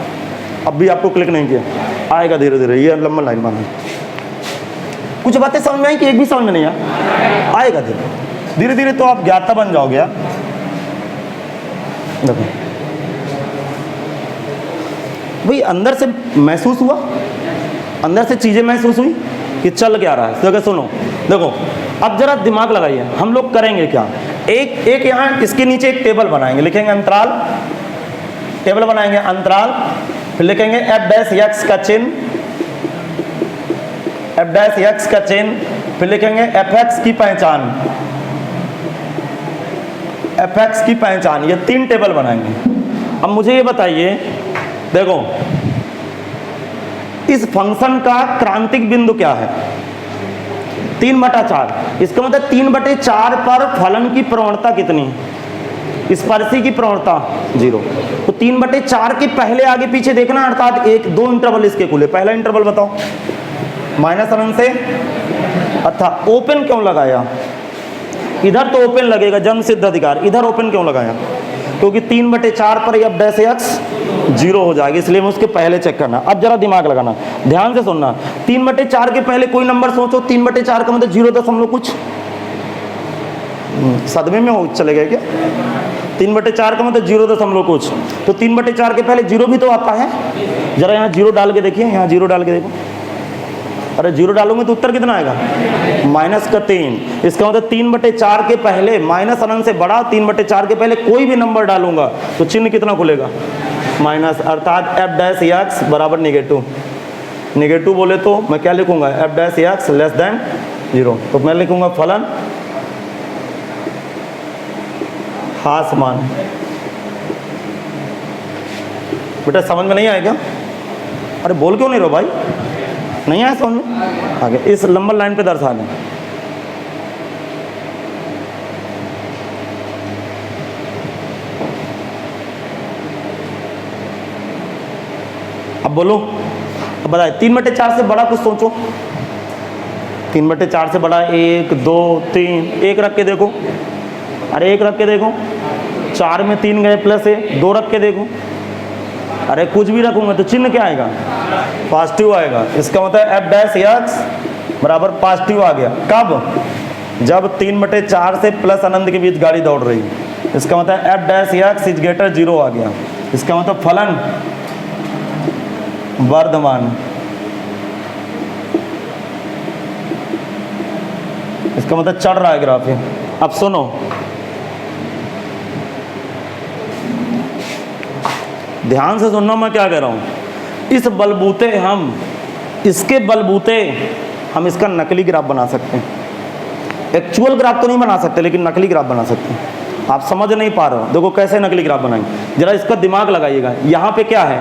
अब भी आपको क्लिक नहीं किया, आएगा धीरे धीरे, ये लंबा लाइन बना। कुछ बातें समझ में आई कि एक भी समझ में नहीं आएगा धीरे धीरे, तो आप ज्ञाता बन जाओगे। देखो भाई, अंदर से महसूस हुआ, अंदर से चीजें महसूस हुई कि चल क्या रहा है। तो सुनो, देखो अब जरा दिमाग लगाइए, हम लोग करेंगे क्या, एक यहाँ इसके नीचे एक टेबल बनाएंगे, लिखेंगे अंतराल, टेबल बनाएंगे अंतराल, फिर लिखेंगे f' का चिन्ह, f' का चिन्ह, फिर लिखेंगे fx की पहचान, fx की पहचान, ये 3 टेबल बनाएंगे। अब मुझे ये बताइए, देखो इस फंक्शन का क्रांतिक बिंदु क्या है? 3/4, इसका मतलब 3/4 पर फलन की प्रवणता कितनी? स्पर्शी की प्रवणता 0। तो 3/4 के पहले आगे पीछे देखना, अर्थात 1-2 इंटरवल इसके खुले। पहला इंटरवल बताओ, माइनस अनंत से, अच्छा ओपन क्यों लगाया? इधर तो ओपन लगेगा, जन्म सिद्ध अधिकार, इधर ओपन क्यों लगाया? क्योंकि 3/4 पर f' 0 हो जाएगा, इसलिए मैं उसके पहले चेक करना। अब जरा दिमाग लगाना, ध्यान से सुनना, 3/4 के पहले कोई नंबर सोचो, 3/4 का मतलब 0 कुछ, सदमे में हो चले गए क्या? 3/4 का मतलब 0 कुछ, तो 3/4 के पहले 0 भी तो आता है। जरा यहाँ 0 डाल के देखिए, यहाँ 0 डाल के देखो, अरे 0 डालूंगे तो उत्तर कितना आएगा? -3। इसका मतलब 3/4 के पहले, माइनस अनंत से बड़ा 3/4 के पहले कोई भी नंबर डालूंगा तो चिन्ह कितना खुलेगा? माइनस, अर्थात f' बराबर नेगेटिव। नेगेटिव बोले तो मैं क्या लिखूंगा? f' less than 0। तो मैं लिखूंगा फलन हास मान। बेटा समझ में नहीं आएगा? अरे बोल क्यों नहीं रहो भाई, नहीं आया समझ में? आगे इस लंबा लाइन पे दर्शा दें। अब बोलो, अब बताए 3/4 से बड़ा कुछ सोचो। 3/4 से बड़ा 1 2 3, 1 रख के देखो, अरे 1 रख के देखो, 4 में 3 गए प्लस 2 रख के देखो, अरे कुछ भी रखूंगा तो चिन्ह क्या आएगा? पॉजिटिव आएगा। इसका मतलब f' बराबर पॉजिटिव आ गया। कब? जब 3/4 से प्लस अनंत के बीच गाड़ी दौड़ रही है। इसका मतलब f' इज ग्रेटर 0 आ गया। इसका मतलब फलन वर्धमान। इसका मतलब चढ़ रहा है ग्राफ है। अब सुनो, ध्यान से सुनना मैं क्या कह रहा हूं। इस बलबूते हम, इसके बलबूते हम इसका नकली ग्राफ बना सकते हैं। एक्चुअल ग्राफ तो नहीं बना सकते, लेकिन नकली ग्राफ बना सकते हैं। आप समझ नहीं पा रहे हो, देखो कैसे नकली ग्राफ बनाएंगे, जरा इसका दिमाग लगाइएगा। यहाँ पे क्या है?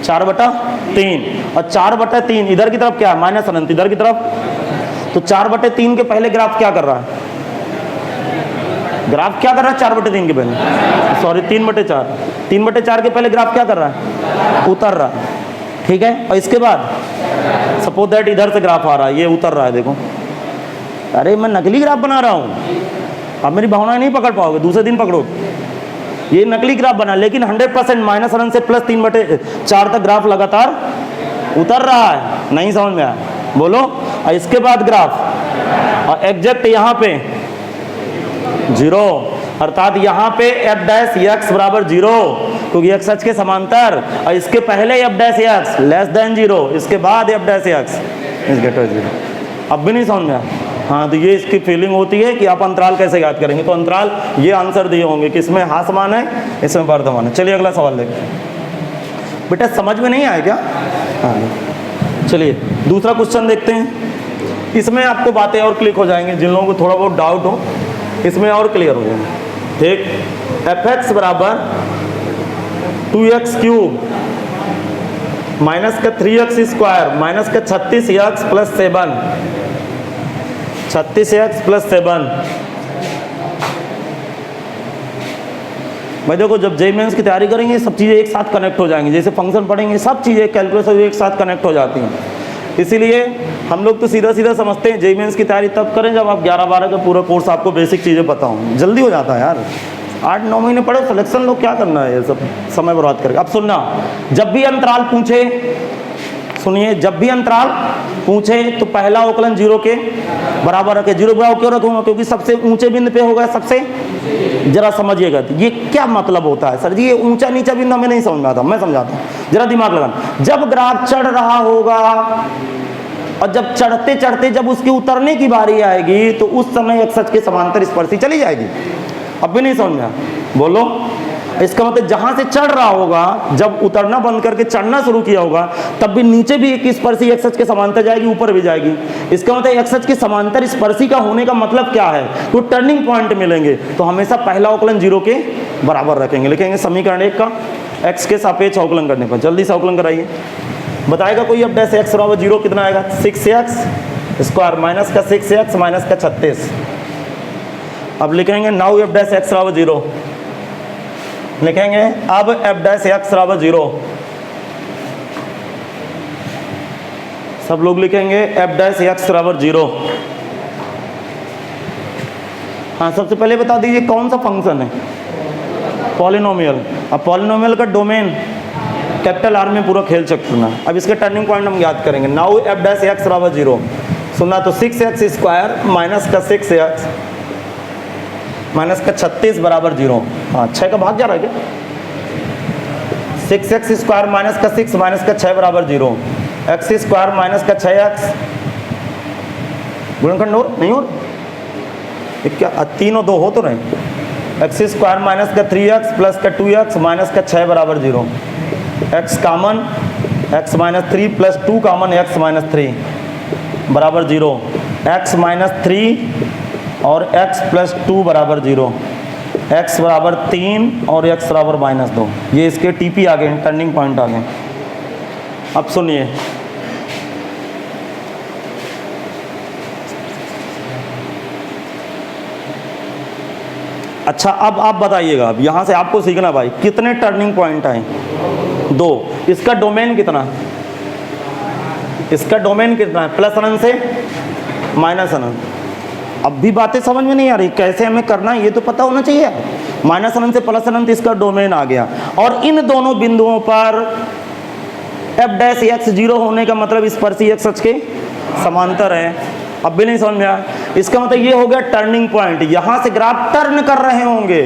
4/3, और 4/3 इधर की तरफ क्या है? माइनस अनंत इधर की तरफ। तो 4/3 के पहले ग्राफ क्या कर रहा है? ग्राफ क्या कर रहा है 4/3 के पहले? सॉरी 3/4। 3/4 के पहले ग्राफ क्या कर रहा है? उतर रहा है, ठीक है। और इसके बाद सपोज दैट इधर से ग्राफ आ रहा है, ये उतर रहा है, देखो। अरे मैं नकली ग्राफ बना रहा हूँ, आप मेरी भावनाएं नहीं पकड़ पाओगे, दूसरे दिन पकड़ो। ये नकली ग्राफ बना, लेकिन 100% माइनस अनंत से प्लस 3/4 तक ग्राफ लगातार उतर रहा है। नहीं समझ में आया? बोलो। और इसके बाद ग्राफ, और एग्जैक्ट यहाँ पे 0, अर्थात यहाँ पे f' बराबर 0, क्योंकि x अक्ष के समांतर, और इसके पहले f' लेस देन 0, इसके बाद f' इज ग्रेटर 0। अब भी नहीं समझ में आया? हाँ, तो ये इसकी फीलिंग होती है कि आप अंतराल कैसे याद करेंगे। तो अंतराल ये आंसर दिए होंगे कि इसमें हासमान है, इसमें वर्धमान है। चलिए अगला सवाल देखते हैं। बेटा समझ में नहीं आया क्या? हाँ, चलिए दूसरा क्वेश्चन देखते हैं। इसमें आपको बातें और क्लिक हो जाएंगे, जिन लोगों को थोड़ा बहुत डाउट हो इसमें और क्लियर हो जाएंगे। ठीक, fx बराबर 2x क्यूब माइनस का 3x स्क्वायर माइनस का 36x प्लस 7, 36x प्लस 7। भाई देखो, जब जेईई मेंस की तैयारी करेंगे सब चीज़ें एक साथ कनेक्ट हो जाएंगी। जैसे फंक्शन पढ़ेंगे सब चीज़ें कैलकुलेशन एक साथ कनेक्ट हो जाती हैं। इसीलिए हम लोग तो सीधा सीधा समझते हैं जेईई मेंस की तैयारी तब करें जब आप 11-12 का पूरा कोर्स आपको बेसिक चीज़ें पता हों। जल्दी हो जाता है यार। 8-9 महीने पढ़ो सिलेक्शन, लोग क्या करना है ये सब समय बर्बाद करके। अब सुनना, जब भी अंतराल पूछे, सुनिए, जब भी अंतराल पूछे तो पहला अवकलन 0 के बराबर रखे। 0 बराबर क्यों रखूंगा? क्योंकि सबसे ऊंचे बिंदु पे होगा सबसे। जरा समझिएगा ये क्या मतलब होता है। सर जी ये ऊंचा नीचा बिंदु हमें नहीं समझ में आता, मैं समझाता हूँ, जरा दिमाग लगाना। जब ग्राफ चढ़ रहा होगा और जब चढ़ते चढ़ते जब उसकी उतरने की बारी आएगी तो उस समय एक्स अक्ष के समांतर स्पर्शी चली जाएगी। अब भी नहीं समझा? बोलो। इसका मतलब जहां से चढ़ रहा होगा, जब उतरना बंद करके चढ़ना शुरू किया होगा तब भी नीचे भी एक स्पर्शी एक्स अक्ष के समांतर जाएगी, ऊपर भी जाएगी। इसका मतलब एक्स अक्ष के समांतर स्पर्शी का होने का मतलब क्या है? तो टर्निंग पॉइंट मिलेंगे तो हमेशा पहला अवकलन 0 के बराबर रखेंगे। लिखेंगे समीकरण 1 का एक्स के सापेक्ष अवकलन करने पर। जल्दी से अवकलन कराइए। बताएगा कोई? अब डैश एक्स बराबर 0 कितना आएगा? 6x स्क्वायर माइनस का 6x माइनस का 36। अब लिखेंगे नाउ एफ डैश एक्स बराबर 0। लिखेंगे अब एफ डैश एक्स बराबर 0। सब लोग लिखेंगे एफ डैश एक्स बराबर 0। हाँ, सबसे पहले बता दीजिए कौन सा फंक्शन है? पॉलिनोमियल। अब पॉलिनोमियल का डोमेन कैपिटल आर में पूरा खेल सकना। अब इसके टर्निंग पॉइंट हम याद करेंगे। नाउ एफ डैश एक्स बराबर 0। सुनना तो 6x स्क्वायर माइनस का 6x माइनस का 36 बराबर 0। हाँ, 6 का भाग जा रहा है क्या? 6x स्क्वायर माइनस का 6 माइनस का 6 बराबर 0। x स्क्वायर माइनस का 6x गुणनखंड हो नहीं हो? क्या 3 और 2 हो तो नहीं? x स्क्वायर माइनस का 3x प्लस का 2x माइनस का 6 बराबर 0। x कामन, x माइनस 3 प्लस 2 कामन x माइनस 3 बराबर 0। x माइनस 3 और x प्लस 2 बराबर 0। x बराबर 3 और x बराबर माइनस 2। ये इसके टीपी आ गए, टर्निंग पॉइंट आ गए। अब सुनिए, अच्छा अब आप बताइएगा, अब यहां से आपको सीखना भाई, कितने टर्निंग पॉइंट आए? 2। इसका डोमेन कितना? इसका डोमेन कितना है? प्लस अनंत से माइनस अनंत। अब भी बातें समझ में नहीं आ रही, कैसे हमें करना है ये तो पता होना चाहिए। माइनस अनंत से प्लस अनंत इसका डोमेन आ गया। और इन दोनों बिंदुओं पर एफ डैश एक्स 0 होने का मतलब स्पर्शी एक्स अक्ष के समांतर है। अब भी नहीं समझ में आया? इसका मतलब ये हो गया टर्निंग पॉइंट। यहां से ग्राफ टर्न कर रहे होंगे।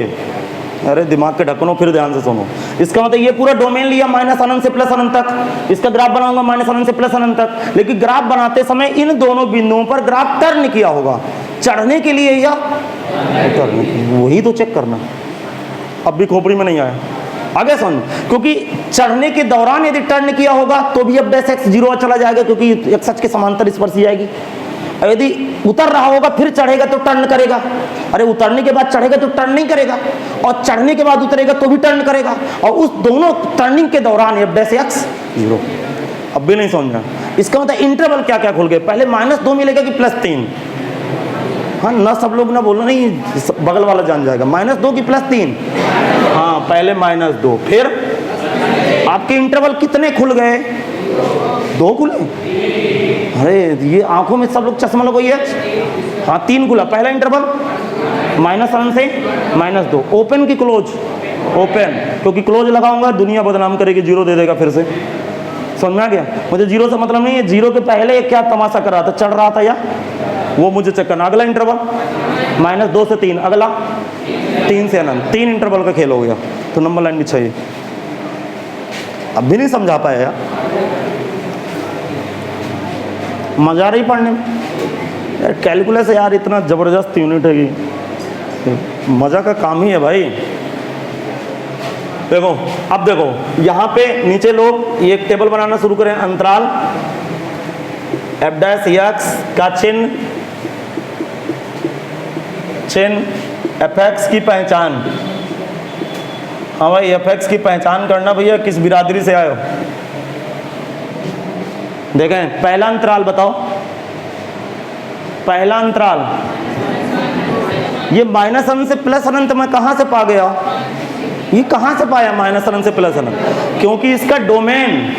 अरे दिमाग के ढक्कनों, फिर ध्यान से सुनो। इसका मतलब ये पूरा डोमेन लिया माइनस अनंत से प्लस अनंत तक। इसका ग्राफ बनाऊंगा माइनस अनंत से प्लस अनंत तक। लेकिन ग्राफ बनाते समय इन दोनों बिंदुओं पर ग्राफ टर्न किया होगा, चढ़ने के लिए या उतरने के लिए। वही तो चेक करना। अब भी खोपड़ी में नहीं आया? आगे सुन, क्योंकि चढ़ने के दौरान यदि टर्न किया होगा तो भी अब डैश एक्स 0 चला जाएगा, क्योंकि एक्स अक्ष के समांतर स्पर्शी आएगी। यदि उतर रहा होगा फिर चढ़ेगा तो टर्न करेगा। अरे उतरने के बाद चढ़ेगा तो टर्न नहीं करेगा, और चढ़ने के बाद उतरेगा तो भी टर्न करेगा। और उस दोनों टर्निंग के दौरान एफ डैश एक्स 0। अब भी नहीं समझा? इसका मतलब इंटरवल क्या क्या खुल गए। पहले -2 मिलेगा कि +3? हाँ ना, सब लोग ना बोलो नहीं, बगल वाला जान जाएगा। -2 की +3? हाँ, पहले -2, फिर आपके इंटरवल कितने खुल गए? 2 खुले। अरे ये आंखों में सब लोग चश्मा लगाइए। हाँ, 3 खुला। पहला इंटरवल माइनस अनंत से -2। ओपन की क्लोज? ओपन, क्योंकि क्लोज लगाऊंगा दुनिया बदनाम करेगी, 0 दे देगा फिर से। समझ में आ गया? मुझे 0 से मतलब नहीं है। 0 के पहले क्या तमाशा कर रहा था, चढ़ रहा था या वो मुझे चेक करना। अगला इंटरवल -2 से 3, अगला 3 से अनंत। 3 इंटरवल का खेल हो गया। तो नंबर लाइन बिछाइए। अब भी नहीं समझा पाया यार? मजा आ रही पढ़ने में? यार कैलकुलस यार इतना ज़बरदस्त यूनिट है कि मज़ा का काम ही है भाई। देखो अब देखो यहाँ पे नीचे लोग ये एक टेबल बनाना शुरू करें, अंतराल f' का चिन्ह fx की पहचान। हाँ भाई fx की पहचान करना भैया, किस बिरादरी से आए हो। देखें पहला अंतराल बताओ, पहला अंतराल ये माइनस अनंत से प्लस अनंत में कहाँ से पा गया, ये कहाँ से पाया माइनस अनंत से प्लस अनंत, क्योंकि इसका डोमेन,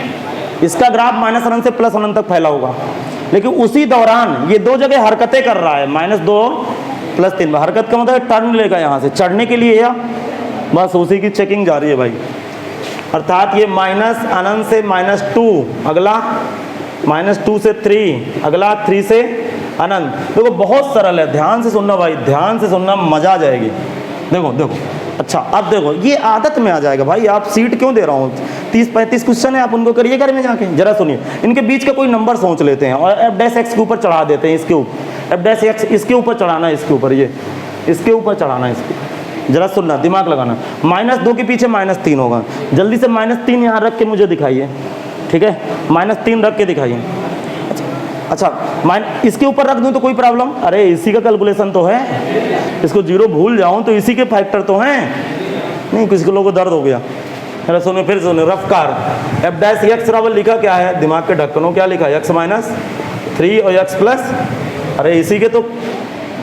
इसका ग्राफ माइनस अनंत से प्लस अनंत तक फैला होगा, लेकिन उसी दौरान ये दो जगह हरकतें कर रहा है, -2 + 3। हरकत का मतलब टर्न लेगा यहाँ से चढ़ने के लिए, या बस उसी की चेकिंग जारी है भाई। अर्थात ये माइनस अनंत से -2, अगला -2 से 3, अगला 3 से अनंत। देखो बहुत सरल है, ध्यान से सुनना भाई, ध्यान से सुनना, मजा आ जाएगी। देखो देखो अच्छा अब देखो ये आदत में आ जाएगा भाई। आप सीट क्यों दे रहा हूँ, 30-35 क्वेश्चन है, आप उनको करिए घर में जाके। जरा सुनिए, इनके बीच का कोई नंबर सोच लेते हैं और f' के ऊपर चढ़ा देते हैं, इसके ऊपर f' इसके ऊपर चढ़ाना है, इसके ऊपर ये इसके ऊपर चढ़ाना है इसको। जरा सुनना, दिमाग लगाना। -2 के पीछे -3 होगा, जल्दी से -3 यहाँ रख के मुझे दिखाइए, ठीक है, -3 रख के दिखाइए। अच्छा इसके ऊपर रख दूं तो कोई प्रॉब्लम, अरे इसी का कैलकुलेशन तो है, इसको 0 भूल जाऊं तो इसी के फैक्टर तो हैं। नहीं किसी को लोगों को दर्द हो गया। अरे सुनो फिर सुनो, रफ्कार f' बराबर लिखा क्या है, दिमाग के ढक्कनों क्या लिखा है, x-3 और x प्लस, अरे इसी के तो,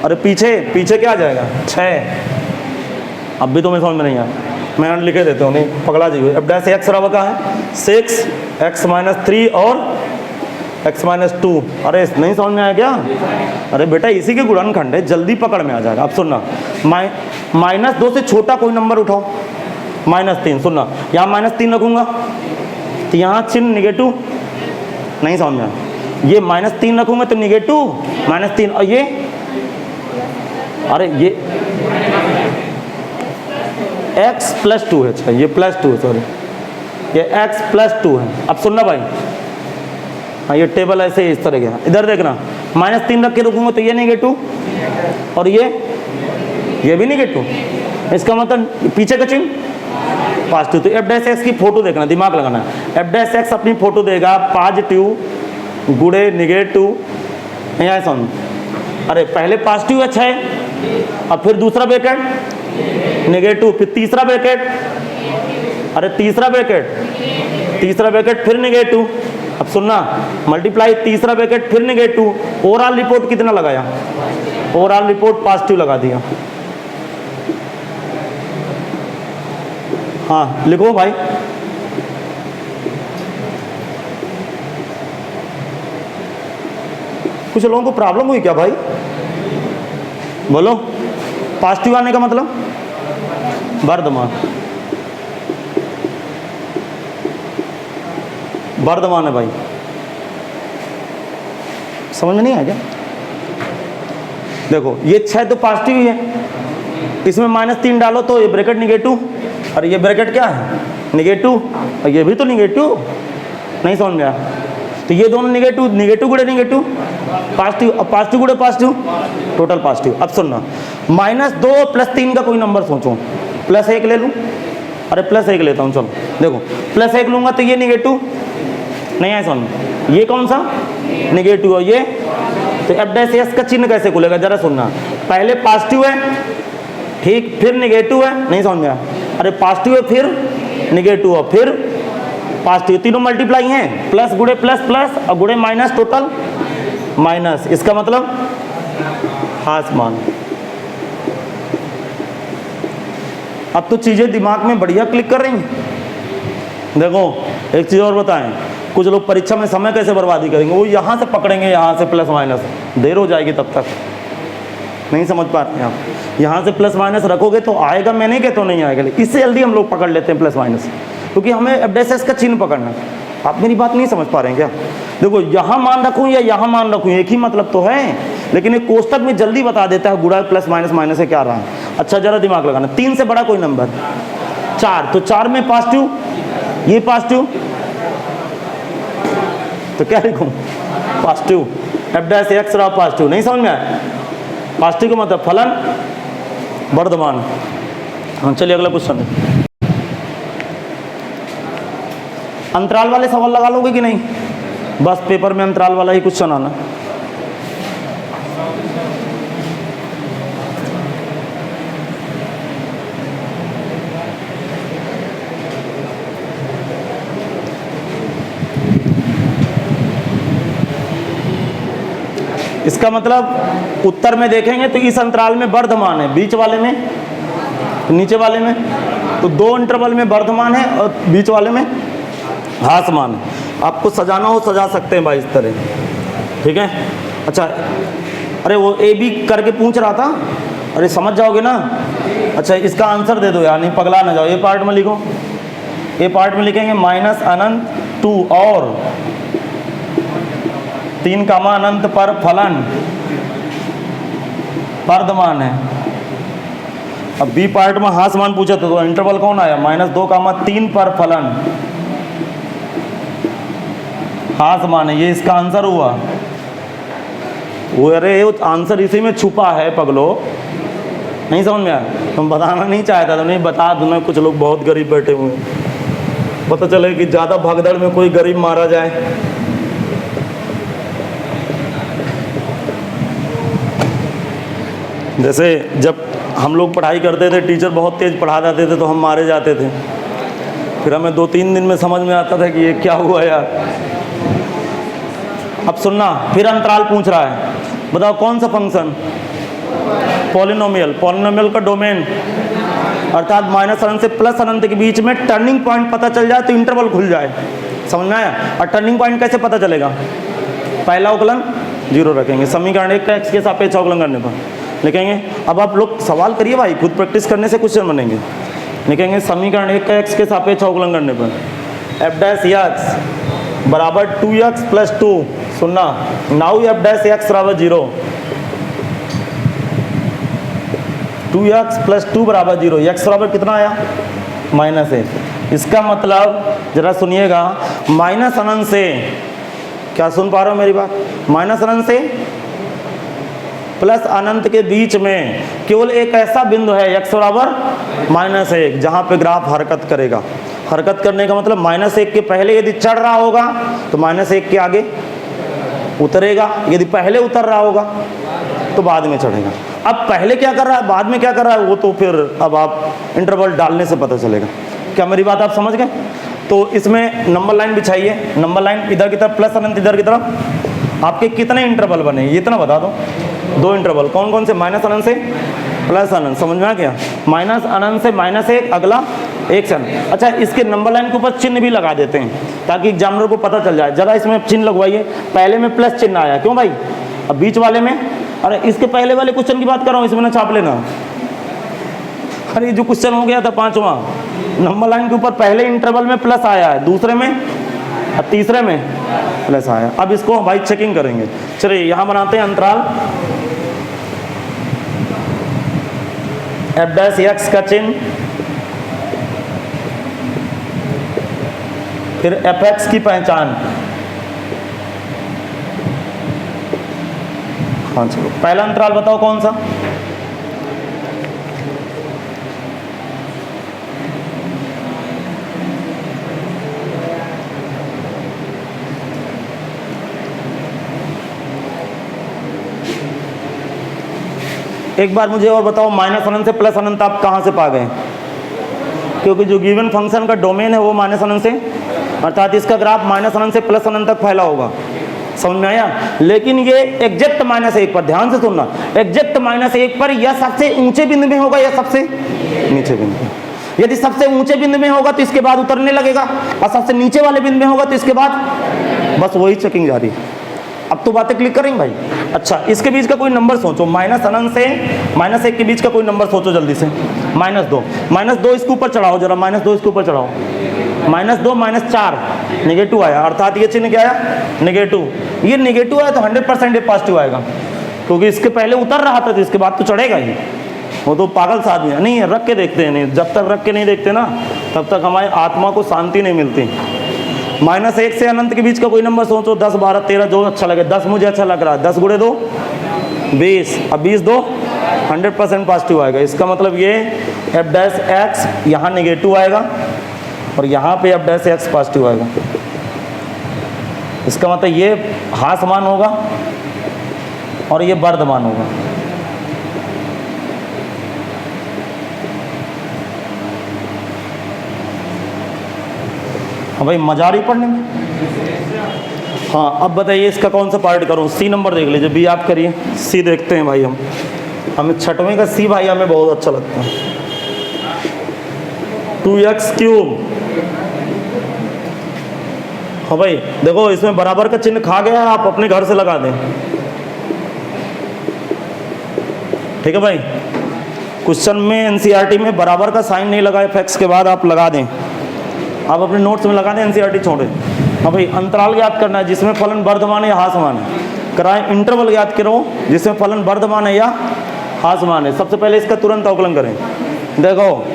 अरे पीछे पीछे क्या आ जाएगा 6। अब भी तुम्हें समझ में नहीं आया, मैं लिखे देता हूँ, नहीं पकड़ा जी। f' बराबर क्या है 6, x-3 और x-2। अरे नहीं समझ में आया क्या, अरे बेटा इसी के गुणनखंड है, जल्दी पकड़ में आ जाएगा। अब सुनना, -2 से छोटा कोई नंबर उठाओ, -3। सुनना यहाँ -3 रखूंगा तो यहाँ चिन्ह निगेटिव, नहीं समझ में आया। ये -3 रखूंगा तो निगेटिव -3, और ये अरे ये x+2 है, अच्छा ये +2 है, सॉरी ये x+2 है। अब सुनना भाई, हाँ ये टेबल ऐसे इस तरह का, इधर देखना, -3 रख के रखूंगा तो ये निगेटिव और ये भी निगेटिव, इसका मतलब पीछे का चिन्ह पॉजिटिव। तो f' की फोटो देखना, दिमाग लगाना, f' अपनी फोटो देगा पॉजिटिव गुणे निगेटिव, यहाँ समझ। अरे पहले पॉजिटिव अच्छा है, अब फिर दूसरा ब्रैकेट निगेटिव, फिर तीसरा ब्रैकेट, अरे तीसरा ब्रैकेट फिर निगेटिव। अब सुनना, मल्टीप्लाई तीसरा ब्रैकेट फिर निगेटिव। ओवरऑल रिपोर्ट कितना लगाया, ओवरऑल रिपोर्ट पॉजिटिव लगा दिया। हाँ लिखो भाई, कुछ लोगों को प्रॉब्लम हुई क्या भाई, बोलो। पॉजिटिव आने का मतलब वर्धमान है भाई, समझ में नहीं आया क्या। देखो ये 6 तो पॉजिटिव ही है, इसमें -3 डालो तो ये ब्रैकेट निगेटिव, और ये ब्रैकेट क्या है निगेटिव, और ये भी तो निगेटिव, नहीं समझ में आया। तो ये दोनों निगेटिव, निगेटिव गुणे निगेटिव पॉजिटिव, और पॉजिटिव गुणे पॉजिटिव, टोटल पॉजिटिव। अब सुनना, -2 + 3 का कोई नंबर सोचो, +1 ले लूँ, अरे +1 लेता हूँ, चलो देखो +1 लूँगा तो ये निगेटिव, नहीं है समझ, ये कौन सा निगेटिव, और ये तो f' का चिन्ह कैसे खुलेगा, जरा सुनना। पहले पॉजिटिव है, ठीक, फिर निगेटिव है, नहीं समझ में आया। अरे पॉजिटिव है फिर निगेटिव है फिर पॉजिटिव, तीनों मल्टीप्लाई हैं, प्लस गुणे प्लस प्लस और गुणे माइनस, टोटल माइनस, इसका मतलब हास मान। अब तो चीजें दिमाग में बढ़िया क्लिक कर रही हैं। देखो एक चीज और बताएं, कुछ लोग परीक्षा में समय कैसे बर्बादी करेंगे, वो यहाँ से पकड़ेंगे, यहाँ से प्लस माइनस, देर हो जाएगी तब तक, नहीं समझ पा रहे हैं आप। यहाँ से प्लस माइनस रखोगे तो आएगा, मैं नहीं कहता नहीं आएगा, लेकिन इससे जल्दी हम लोग पकड़ लेते हैं प्लस माइनस, क्योंकि हमें f' का चिन्ह पकड़ना। आप मेरी बात नहीं समझ पा रहे हैं क्या। देखो यहाँ मान रखूँ या यहाँ मान रखूँ, एक ही मतलब तो है, लेकिन एक कोष्टक में जल्दी बता देता है गुणा प्लस माइनस, माइनस से क्या रहा है। अच्छा जरा दिमाग लगाना, 3 से बड़ा कोई नंबर 4, तो 4 में पॉजिटिव, ये पॉजिटिव, तो क्या लिखूं पॉजिटिव, एफ डैश एक्स रहा पॉजिटिव, नहीं समझ में आया? पॉजिटिव का मतलब फलन वर्धमान। हाँ चलिए अगला क्वेश्चन है। अंतराल वाले सवाल लगा लोगे कि नहीं? बस पेपर में अंतराल वाला ही क्वेश्चन आना। इसका मतलब उत्तर में देखेंगे तो इस अंतराल में वर्धमान है, बीच वाले में, नीचे वाले में, तो दो इंटरवल में वर्धमान है और बीच वाले में ह्रासमान है। आपको सजाना हो सजा सकते हैं भाई इस तरह, ठीक है? अच्छा, अरे वो ए बी करके पूछ रहा था, अरे समझ जाओगे ना? अच्छा इसका आंसर दे दो यार, नहीं पगला ना जाओ। ए पार्ट में लिखो, ए पार्ट में लिखेंगे माइनस अनंत 2 और 3 अनंत पर फलन वर्धमान है। अब बी पार्ट में ह्रासमान पूछा था तो इंटरवल कौन आया? -2, 3 पर फलन ह्रासमान है, ये इसका आंसर हुआ। वो अरे आंसर इसी में छुपा है पगलो, नहीं समझ में आया? तुम बताना नहीं चाहता तो नहीं बता दूँ। कुछ लोग बहुत गरीब बैठे हुए हैं, पता चले कि ज़्यादा भागदड़ में कोई गरीब मारा जाए। जैसे जब हम लोग पढ़ाई करते थे, टीचर बहुत तेज़ पढ़ा जाते थे तो हम मारे जाते थे, फिर हमें 2-3 दिन में समझ में आता था कि ये क्या हुआ यार। अब सुनना, फिर अंतराल पूछ रहा है, बताओ कौन सा फंक्शन? पॉलिनोमियल। पॉलिनोमियल का डोमेन अर्थात माइनस अनंत से प्लस अनंत के बीच में टर्निंग पॉइंट पता चल जाए तो इंटरवल खुल जाए, समझ में आया? और टर्निंग पॉइंट कैसे पता चलेगा? पहला अवकलन 0 रखेंगे, समीकरण 1 का x के सापेक्ष अवकलन करने पर लिखेंगे। अब आप लोग सवाल करिए भाई, खुद प्रैक्टिस करने से क्वेश्चन बनेंगे। लिखेंगे समीकरण 1 का x के सापेक्ष अवकलन करने पर एफ डैश एक्स बराबर 2x प्लस 2, सुनना, नाउ एफ डैश एक्स बराबर 0, 2x प्लस 2 बराबर 0, x बराबर कितना आया? -1। इसका मतलब जरा सुनिएगा, माइनस अनंत से, क्या सुन पा रहे हो मेरी बात? माइनस अनंत से प्लस अनंत के बीच में केवल एक ऐसा बिंदु है x बराबर -1 जहाँ पे ग्राफ हरकत करेगा। हरकत करने का मतलब -1 के पहले यदि चढ़ रहा होगा तो -1 के आगे उतरेगा, यदि पहले उतर रहा होगा तो बाद में चढ़ेगा। अब पहले क्या कर रहा है, बाद में क्या कर रहा है, वो तो फिर अब आप इंटरवल डालने से पता चलेगा। क्या मेरी बात आप समझ गए? तो इसमें नंबर लाइन बिछाइए, नंबर लाइन इधर की तरफ प्लस अनंत, इधर की तरफ। आपके कितने इंटरवल बने ये इतना बता दो? 2 इंटरवल। कौन कौन से? माइनस अनंत से प्लस अनंत, समझ में आ गया? माइनस अनंत से -1, अगला 1 से अनंत। अच्छा, इसके नंबर लाइन के ऊपर चिन्ह भी लगा देते हैं ताकि एग्जामिनर को पता चल जाए। जरा इसमें चिन्ह लगवाइए, पहले में प्लस चिन्ह आया, क्यों भाई? अब बीच वाले में, अरे इसके पहले वाले क्वेश्चन की बात कर रहा हूँ, इसमें ना छाप लेना। अरे जो क्वेश्चन हो गया था 5वां, नंबर लाइन के ऊपर पहले इंटरवल में प्लस आया है, दूसरे में और तीसरे में प्लस आया। अब इसको भाई चेकिंग करेंगे। चलिए यहाँ बनाते हैं अंतराल, एफ डैश एक्स का चिन्ह, फिर एफ एक्स की पहचान। हाँ चलो, पहला अंतराल बताओ कौन सा? एक बार मुझे और बताओ, माइनस अनंत से प्लस अनंत आप कहाँ से पा गए? क्योंकि जो गिवन फंक्शन का डोमेन है वो माइनस अनंत से, अर्थात इसका ग्राफ माइनस अनंत से प्लस अनंत तक फैला होगा, समझ में आया? लेकिन ये एग्जैक्ट -1 पर, ध्यान से सुनना, एग्जैक्ट -1 पर या सबसे ऊंचे बिंदु में होगा या सबसे नीचे बिंदु में। यदि सबसे ऊंचे बिंदु में होगा तो इसके बाद उतरने लगेगा, और सबसे नीचे वाले बिंदु में होगा तो इसके बाद, बस वही चेकिंग जारी। अब तो बातें क्लिक करेंगे भाई। अच्छा, इसके बीच का कोई नंबर सोचो, माइनस अनंत से -1 के बीच का कोई नंबर सोचो जल्दी से। -2, -2 इसके ऊपर चढ़ाओ जरा, -2 इसके ऊपर चढ़ाओ। -2 -4 नेगेटिव आया, अर्थात ये चिन्ह क्या आया? नेगेटिव। ये नेगेटिव आया तो 100% ये पॉजिटिव आएगा, क्योंकि इसके पहले उतर रहा था तो इसके बाद तो चढ़ेगा ही। वो तो पागल सा आदमी है, नहीं रख के देखते हैं, नहीं जब तक रख के नहीं देखते ना तब तक हमारी आत्मा को शांति नहीं मिलती। -1 से अनंत के बीच का कोई नंबर सोचो, 10 12 13 जो अच्छा लगे। 10 मुझे अच्छा लग रहा है, 10 गुणे 2 20, अब 20 2 100% पॉजिटिव आएगा। इसका मतलब ये f डैश x यहाँ नेगेटिव आएगा और यहाँ पे f डैश x पॉजिटिव आएगा। इसका मतलब ये ह्रासमान होगा और ये वर्धमान होगा। हाँ भाई, मजा आ रही पढ़ने में? हाँ, अब बताइए इसका कौन सा पार्ट करूँ? सी नंबर देख लीजिए, बी आप करिए, सी देखते हैं भाई। हमें छठवें का सी भाई हमें बहुत अच्छा लगता है। 2x³। हाँ भाई देखो, इसमें बराबर का चिन्ह खा गया है, आप अपने घर से लगा दें। ठीक है भाई, क्वेश्चन में एनसीईआरटी में बराबर का साइन नहीं लगा fx के बाद, आप लगा दें, आप अपने नोट्स में लगा दें, एनसीईआरटी छोड़े। हाँ भाई, अंतराल ज्ञात करना है जिसमें फलन वर्धमान है या ह्रासमान है। कराएं इंटरवल ज्ञात करो जिसमें फलन वर्धमान है या ह्रासमान है। सबसे पहले इसका तुरंत अवकलन करें। देखो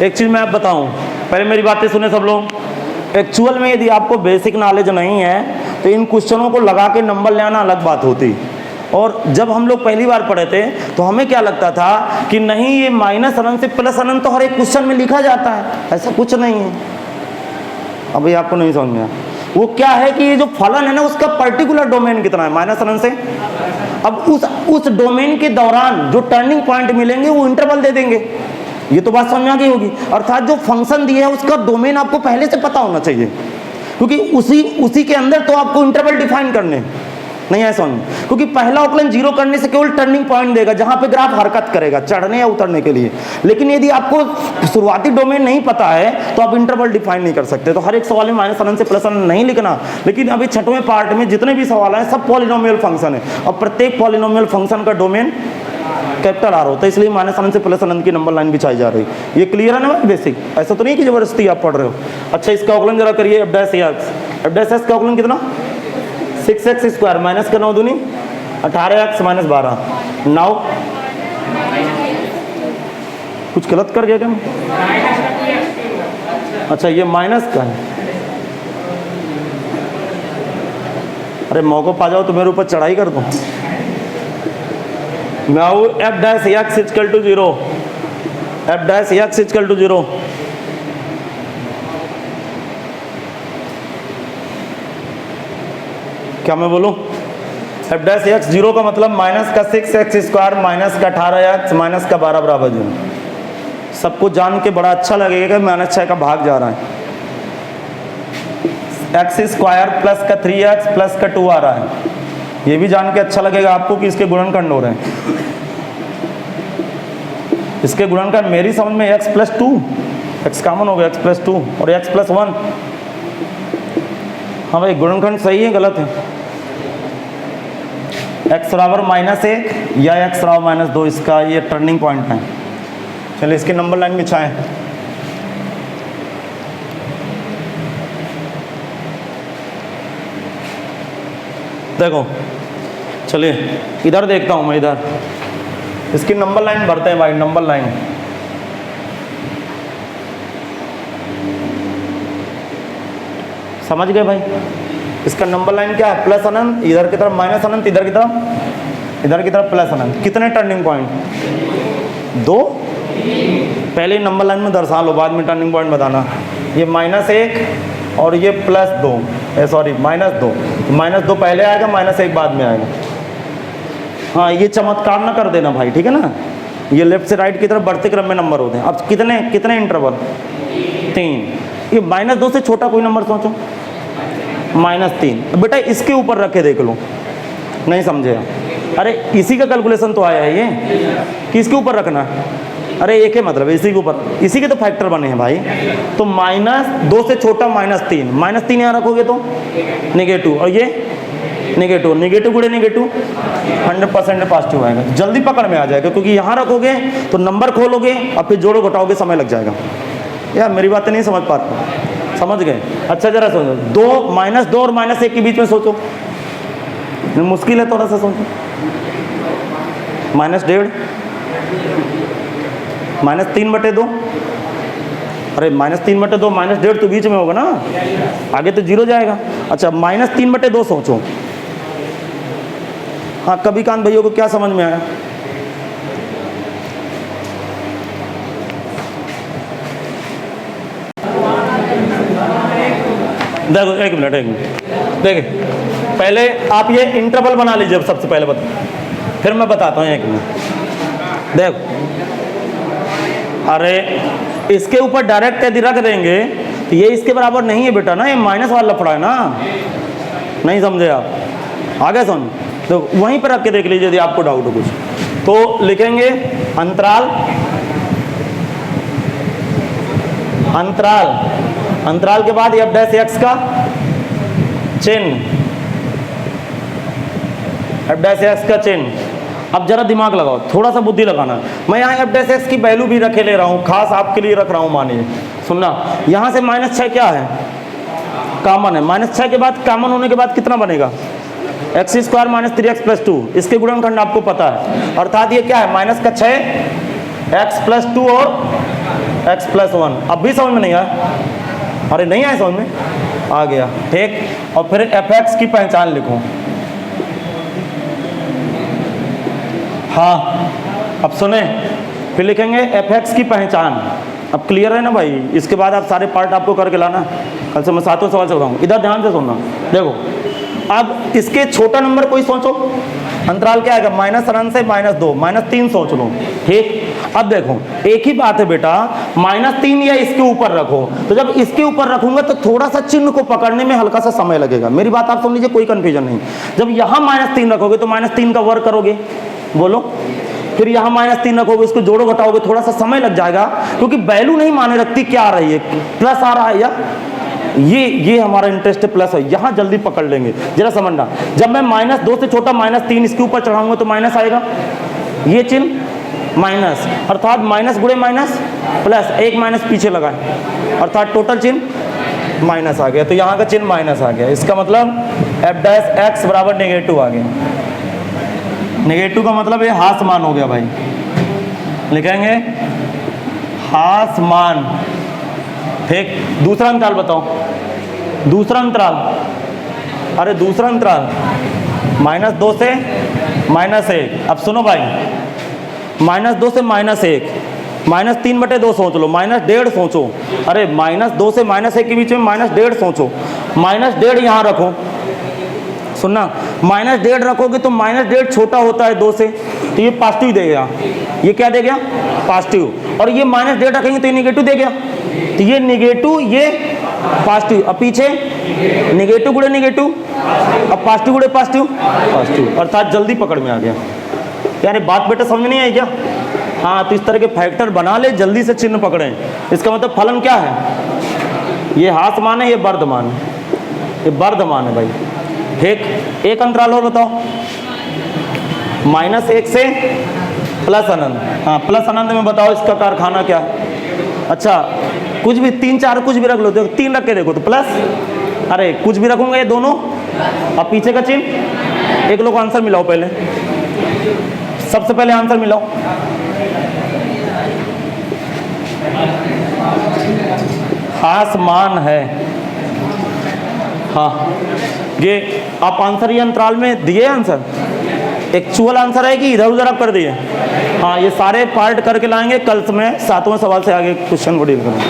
एक चीज़ मैं आप बताऊं, पहले मेरी बातें सुने सब लोग। एक्चुअल में यदि आपको बेसिक नॉलेज नहीं है तो इन क्वेश्चनों को लगा के नंबर ले आना अलग बात होती। और जब हम लोग पहली बार पढ़े थे तो हमें क्या लगता था कि नहीं, ये माइनस अनंत से प्लस अनंत तो हर एक क्वेश्चन में लिखा जाता है, ऐसा कुछ नहीं है। अभी आपको नहीं समझ में, वो क्या है कि ये जो फलन है ना, उसका पर्टिकुलर डोमेन कितना है माइनस अनंत से। अब उस डोमेन के दौरान जो टर्निंग पॉइंट मिलेंगे वो इंटरवल दे देंगे। ये तो बात समझ में आ गई होगी। अर्थात जो फंक्शन दिया है उसका डोमेन आपको पहले से पता होना चाहिए, क्योंकि उसी के अंदर तो आपको इंटरवल डिफाइन करने नहीं है समझ। क्योंकि पहला अवकलन 0 करने से केवल टर्निंग पॉइंट देगा जहां पे ग्राफ हरकत करेगा चढ़ने या उतरने के लिए। लेकिन यदि आपको शुरुआती डोमेन नहीं पता है तो आप इंटरवल डिफाइन नहीं कर सकते। तो हर एक सवाल में माइनस अनंत से प्लस अनंत नहीं लिखना। लेकिन अभी छठवें पार्ट में जितने भी सवाल हैं सब पॉलिनोमियल फंक्शन है, और प्रत्येक पॉलिनोमियल फंक्शन का डोमेन कैपिटल आर होता है, इसलिए माइनस अनंत से प्लस अनंत की नंबर लाइन बिछाई जा रही है। ये क्लियर है ना बेसिक? ऐसा तो नहीं कि जबरदस्ती आप पढ़ रहे हो। अच्छा, इसका अवकलन जरा करिए। f डैश x का अवकलन कितना? 6x² माइनस का 9 दूनी 18x माइनस 12। नाउ कुछ गलत कर गया क्या? अच्छा, ये माइनस का है। अरे मौका पा जाओ तो मेरे ऊपर चढ़ाई कर दो। Now f dash x equal to 0, f dash x equal to 0। क्या मैं बोलूं? f डैश x 0 का मतलब माइनस का 6x² माइनस का 18x माइनस का 12 बराबर 0। सबको जान के बड़ा अच्छा लगेगा कि -6 का भाग जा रहा है। x² प्लस का 3x प्लस का 2 आ रहा है। ये भी जान के अच्छा लगेगा आपको कि इसके गुणनखंड हो रहे हैं। इसके गुणनखंड मेरी समझ में x प्लस 2, x कॉमन हो गया, x प्लस 2 और x प्लस 1। हाँ भाई, गुणनखंड सही है गलत है? x बराबर -1 या x बराबर -2, इसका ये टर्निंग पॉइंट है। चलिए इसकी नंबर लाइन बिछाएं। देखो चलिए इधर देखता हूं मैं, इधर इसकी नंबर लाइन भरते हैं भाई। नंबर लाइन समझ गए भाई? इसका नंबर लाइन क्या है? प्लस अनंत, इधर की तरफ माइनस अनंत, इधर की तरफ प्लस अनंत। कितने टर्निंग पॉइंट? 2। पहले नंबर लाइन में दर्शा लो, बाद में टर्निंग पॉइंट बताना। ये -1 और ये +2, सॉरी -2। -2 पहले आएगा, -1 बाद में आएगा। हाँ, ये चमत्कार ना कर देना भाई, ठीक है ना? ये लेफ्ट से राइट की तरफ बढ़ते क्रम में नंबर होते हैं। अब कितने इंटरवल? 3। ये -2 से छोटा कोई नंबर सोचो। -3। बेटा इसके ऊपर रखे देख लो, नहीं समझे? अरे इसी का कैलकुलेशन तो आया है ये, किसके ऊपर रखना? अरे एक है मतलब इसी के ऊपर, इसी के तो फैक्टर बने हैं भाई। तो -2 से छोटा -3, -3 यहाँ रखोगे तो नेगेटिव, और ये नेगेटिव, नेगेटिव गुणे नेगेटिव 100% पॉजिटिव आएगा। जल्दी पकड़ में आ जाएगा, क्योंकि यहाँ रखोगे तो नंबर खोलोगे और फिर जोड़ो घटाओगे, समय लग जाएगा। यार मेरी बातें नहीं समझ पाते? समझ गए? अच्छा जरा सोचो, -2 और -1 के बीच में सोचो, मुश्किल है थोड़ा सा सोचो। -1.5 -3/2 अरे -3/2 -1.5 तो बीच में होगा ना, आगे तो 0 जाएगा। अच्छा -3/2 सोचो। हाँ कभी कान भैया को क्या समझ में आया? देखो एक मिनट देखिए, पहले आप ये इंटरवल बना लीजिए सबसे पहले, फिर मैं बताता हूँ। एक मिनट देखो, अरे इसके ऊपर डायरेक्ट यदि रख देंगे तो ये इसके बराबर नहीं है बेटा ना, ये माइनस वाला लफड़ा है ना, नहीं समझे आप? आगे समझ, तो वहीं पर रख के देख लीजिए यदि आपको डाउट हो कुछ। तो लिखेंगे अंतराल, अंतराल के बाद f' का चिन्ह, f' का चिन्ह। अब जरा दिमाग लगाओ, थोड़ा सा बुद्धि लगाना। मैं यहाँ f' की वैल्यू भी रखे ले रहा हूँ, खास आपके लिए रख रहा हूँ। मानिए सुनना, यहाँ से -6 क्या है? कॉमन है। -6 के बाद कॉमन होने के बाद कितना बनेगा? x² - 3x + 2। इसके गुणनखंड आपको पता है, अर्थात ये क्या है? -6 x + 2 और x + 1। अब भी समझ में नहीं आया? अरे नहीं आया समझ में? आ गया, ठीक। और फिर f(x) की पहचान लिखो। हाँ अब सुने, फिर लिखेंगे f(x) की पहचान। अब क्लियर है ना भाई? इसके बाद आप सारे पार्ट आपको करके लाना, कल से मैं 7वें सवाल से बताऊंगा। इधर ध्यान से सुनना, देखो अब इसके छोटा नंबर कोई सोचो, अंतराल क्या आएगा? -अनंत से -2, -3 सोच लो, ठीक। अब देखो एक ही बात है बेटा, -3 या इसके ऊपर रखो, तो जब इसके ऊपर रखूंगा तो थोड़ा सा चिन्ह को पकड़ने में हल्का सा समय लगेगा। मेरी बात आप सुन लीजिए, कोई कंफ्यूजन नहीं। जब यहाँ -3 रखोगे तो -3 का वर्ग करोगे, बोलो, फिर यहाँ -3 रखोगे, इसको जोड़ो घटाओगे, थोड़ा सा समय लग जाएगा, क्योंकि वैल्यू नहीं माने रखती क्या आ रही है, प्लस आ रहा है या ये हमारा इंटरेस्ट प्लस है। यहाँ जल्दी पकड़ लेंगे, जरा समझना। जब मैं -2 से छोटा -3 इसके ऊपर चढ़ाऊंगा तो माइनस आएगा, ये चिन्ह माइनस, अर्थात माइनस गुणे माइनस प्लस, एक माइनस पीछे लगाए, अर्थात टोटल चिन्ह माइनस आ गया। तो यहाँ का चिन्ह माइनस आ गया, इसका मतलब f' बराबर नेगेटिव आ गया। नेगेटिव का मतलब ये हास मान हो गया भाई, लिखेंगे हास मान, ठीक। दूसरा अंतराल बताओ, दूसरा अंतराल, अरे दूसरा अंतराल -2 से -1। अब सुनो भाई, -2 से -1, -3/2 सोच लो, -1.5 सोचो। अरे -2 से -1 के बीच में -1.5 सोचो, -1.5 यहाँ रखो, सुनना, -1.5 रखोगे तो -1.5 छोटा होता है 2 से, तो ये पॉजिटिव देगा। ये क्या देगा? पॉजिटिव। और ये -1.5 रखेंगे तो ये निगेटिव देगा, तो ये निगेटिव, ये पॉजिटिव। अब पीछे निगेटिव गुणे निगेटिव, अब पॉजिटिव गुणे पॉजिटिव, पॉजिटिव, अर्थात जल्दी पकड़ में आ गया। यार बात बेटा समझ नहीं आई क्या? हाँ, तो इस तरह के फैक्टर बना ले, जल्दी से चिन्ह पकड़ें। इसका मतलब फलन क्या है? ये हास मान है, ये वर्धमान है, ये वर्धमान है भाई, ठीक। एक अंतराल और बताओ, -1 से प्लस अनंत। हाँ प्लस अनंत में बताओ इसका कारखाना क्या है? अच्छा कुछ भी 3 4 कुछ भी रख लो, देखो 3 रख के देखो तो प्लस, अरे कुछ भी रखूंगा ये दोनों। अब पीछे का चिन्ह, एक लोग आंसर मिलाओ, पहले सबसे पहले आंसर मिलाओ। हास मान है, हाँ ये आप आंसर ये अंतराल में दिए, आंसर एक्चुअल आंसर है कि इधर उधर आप कर दिए? हाँ, ये सारे पार्ट करके लाएंगे, कल मैं 7वें सवाल से आगे क्वेश्चन को डील करूँगा।